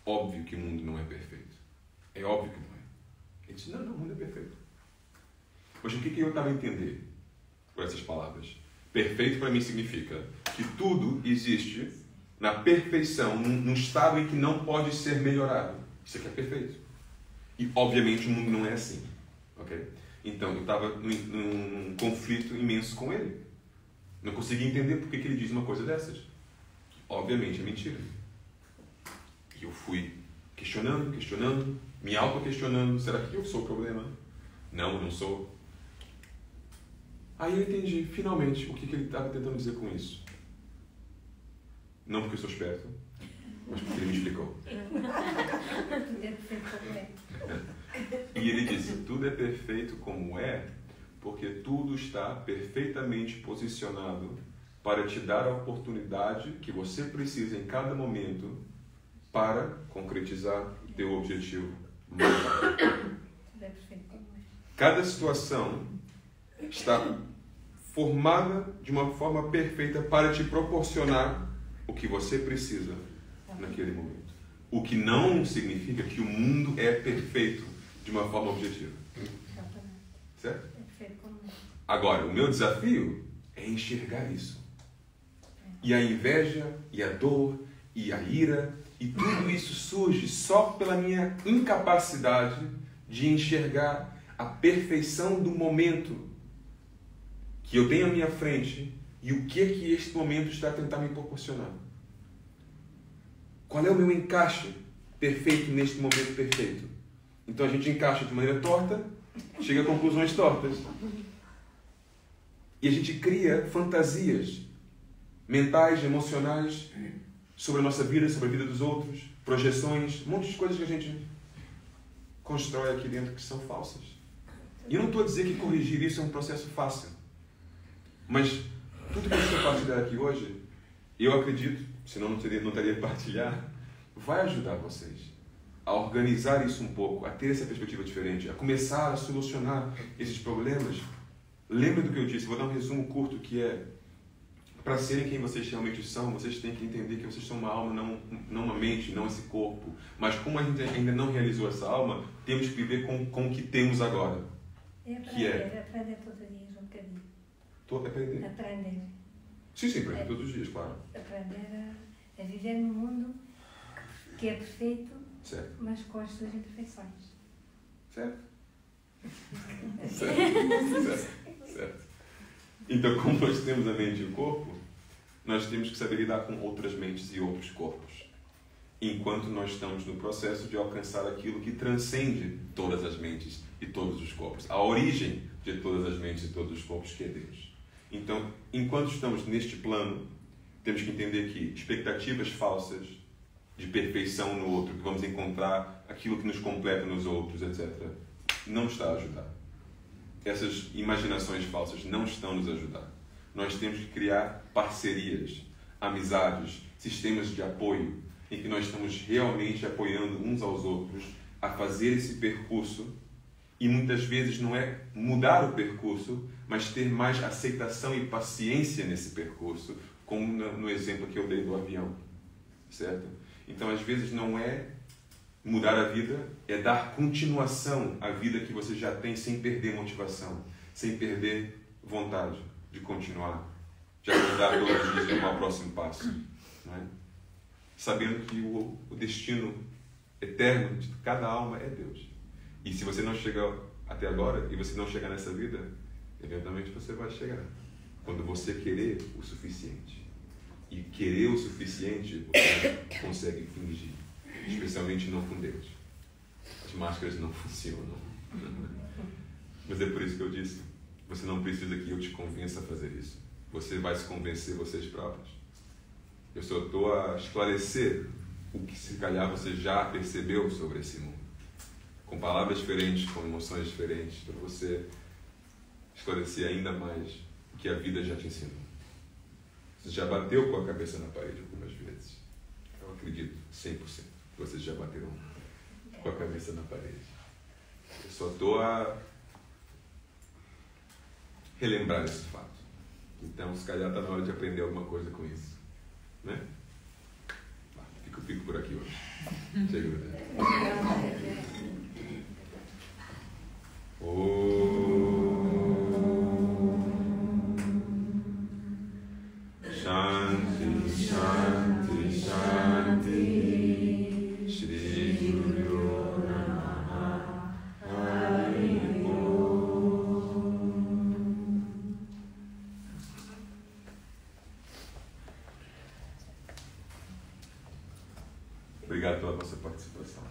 Speaker 1: Óbvio que o mundo não é perfeito. É óbvio que não é. Ele disse: não, o mundo é perfeito. Mas o que eu estava a entender por essas palavras? Perfeito para mim significa que tudo existe na perfeição, num estado em que não pode ser melhorado. Isso aqui é perfeito. E obviamente o mundo não é assim. Ok? Então eu estava num conflito imenso com ele. Não conseguia entender por que ele diz uma coisa dessas. Obviamente é mentira. E eu fui questionando, me auto-questionando. Será que eu sou o problema? Não, eu não sou. Aí eu entendi, finalmente, o que ele estava tentando dizer com isso. Não porque eu sou esperto, mas porque ele me explicou. E ele disse: tudo é perfeito como é, porque tudo está perfeitamente posicionado para te dar a oportunidade que você precisa em cada momento para concretizar o teu objetivo maior. Cada situação está formada de uma forma perfeita para te proporcionar o que você precisa naquele momento. O que não significa que o mundo é perfeito de uma forma objetiva. Certo? Agora, o meu desafio é enxergar isso. E a inveja, e a dor, e a ira, e tudo isso surge só pela minha incapacidade de enxergar a perfeição do momento que eu tenho à minha frente e o que este momento está a tentar me proporcionar. Qual é o meu encaixe perfeito neste momento perfeito? Então a gente encaixa de maneira torta, chega a conclusões tortas. E a gente cria fantasias mentais, emocionais sobre a nossa vida, sobre a vida dos outros, projeções, um monte de coisas que a gente constrói aqui dentro que são falsas. E eu não estou a dizer que corrigir isso é um processo fácil. Mas tudo que eu estou partilhando aqui hoje, eu acredito, senão não teria partilhar, vai ajudar vocês a organizar isso um pouco, a ter essa perspectiva diferente, a começar a solucionar esses problemas. Lembre do que eu disse, vou dar um resumo curto, que é: para serem quem vocês realmente são, vocês têm que entender que vocês são uma alma, não uma mente, não esse corpo. Mas como a gente ainda não realizou essa alma, temos que viver com o que temos agora.
Speaker 2: Aprender todos os dias um bocadinho. Aprender.
Speaker 1: Sim, aprender todos os dias, claro.
Speaker 2: Aprender a viver num mundo que é perfeito,
Speaker 1: certo,
Speaker 2: mas com as suas imperfeições.
Speaker 1: Certo. Certo. Então, como nós temos a mente e o corpo, nós temos que saber lidar com outras mentes e outros corpos, enquanto nós estamos no processo de alcançar aquilo que transcende todas as mentes e todos os corpos, a origem de todas as mentes e todos os corpos, que é Deus. Então, enquanto estamos neste plano, temos que entender que expectativas falsas de perfeição no outro, que vamos encontrar aquilo que nos completa nos outros, etc., não está a ajudar. Essas imaginações falsas não estão nos a ajudar. Nós temos que criar parcerias, amizades, sistemas de apoio, em que nós estamos realmente apoiando uns aos outros a fazer esse percurso. E muitas vezes não é mudar o percurso, mas ter mais aceitação e paciência nesse percurso, como no exemplo que eu dei do avião, certo? Então, às vezes, não é mudar a vida, é dar continuação à vida que você já tem, sem perder motivação, sem perder vontade de continuar, de acordar todos os dias e tomar o próximo passo, não é? Sabendo que o destino eterno de cada alma é Deus. E se você não chega até agora, e você não chegar nessa vida, eventualmente você vai chegar. Quando você querer o suficiente. E querer o suficiente, você consegue fingir. Especialmente não com Deus. As máscaras não funcionam. Mas é por isso que eu disse, você não precisa que eu te convença a fazer isso. você vai se convencer vocês próprios. Eu só estou a esclarecer o que se calhar você já percebeu sobre esse mundo. Com palavras diferentes, com emoções diferentes, para você esclarecer ainda mais o que a vida já te ensinou. Você já bateu com a cabeça na parede algumas vezes. Eu acredito, 100%, que vocês já bateram com a cabeça na parede. Eu só estou a relembrar esse fato. Então, se calhar está na hora de aprender alguma coisa com isso. Né? Fico por aqui hoje. Chega, né? Shanti, Shanti, Shanti. Shri Guru Namaha. Hari Om. Obrigado pela vossa participação.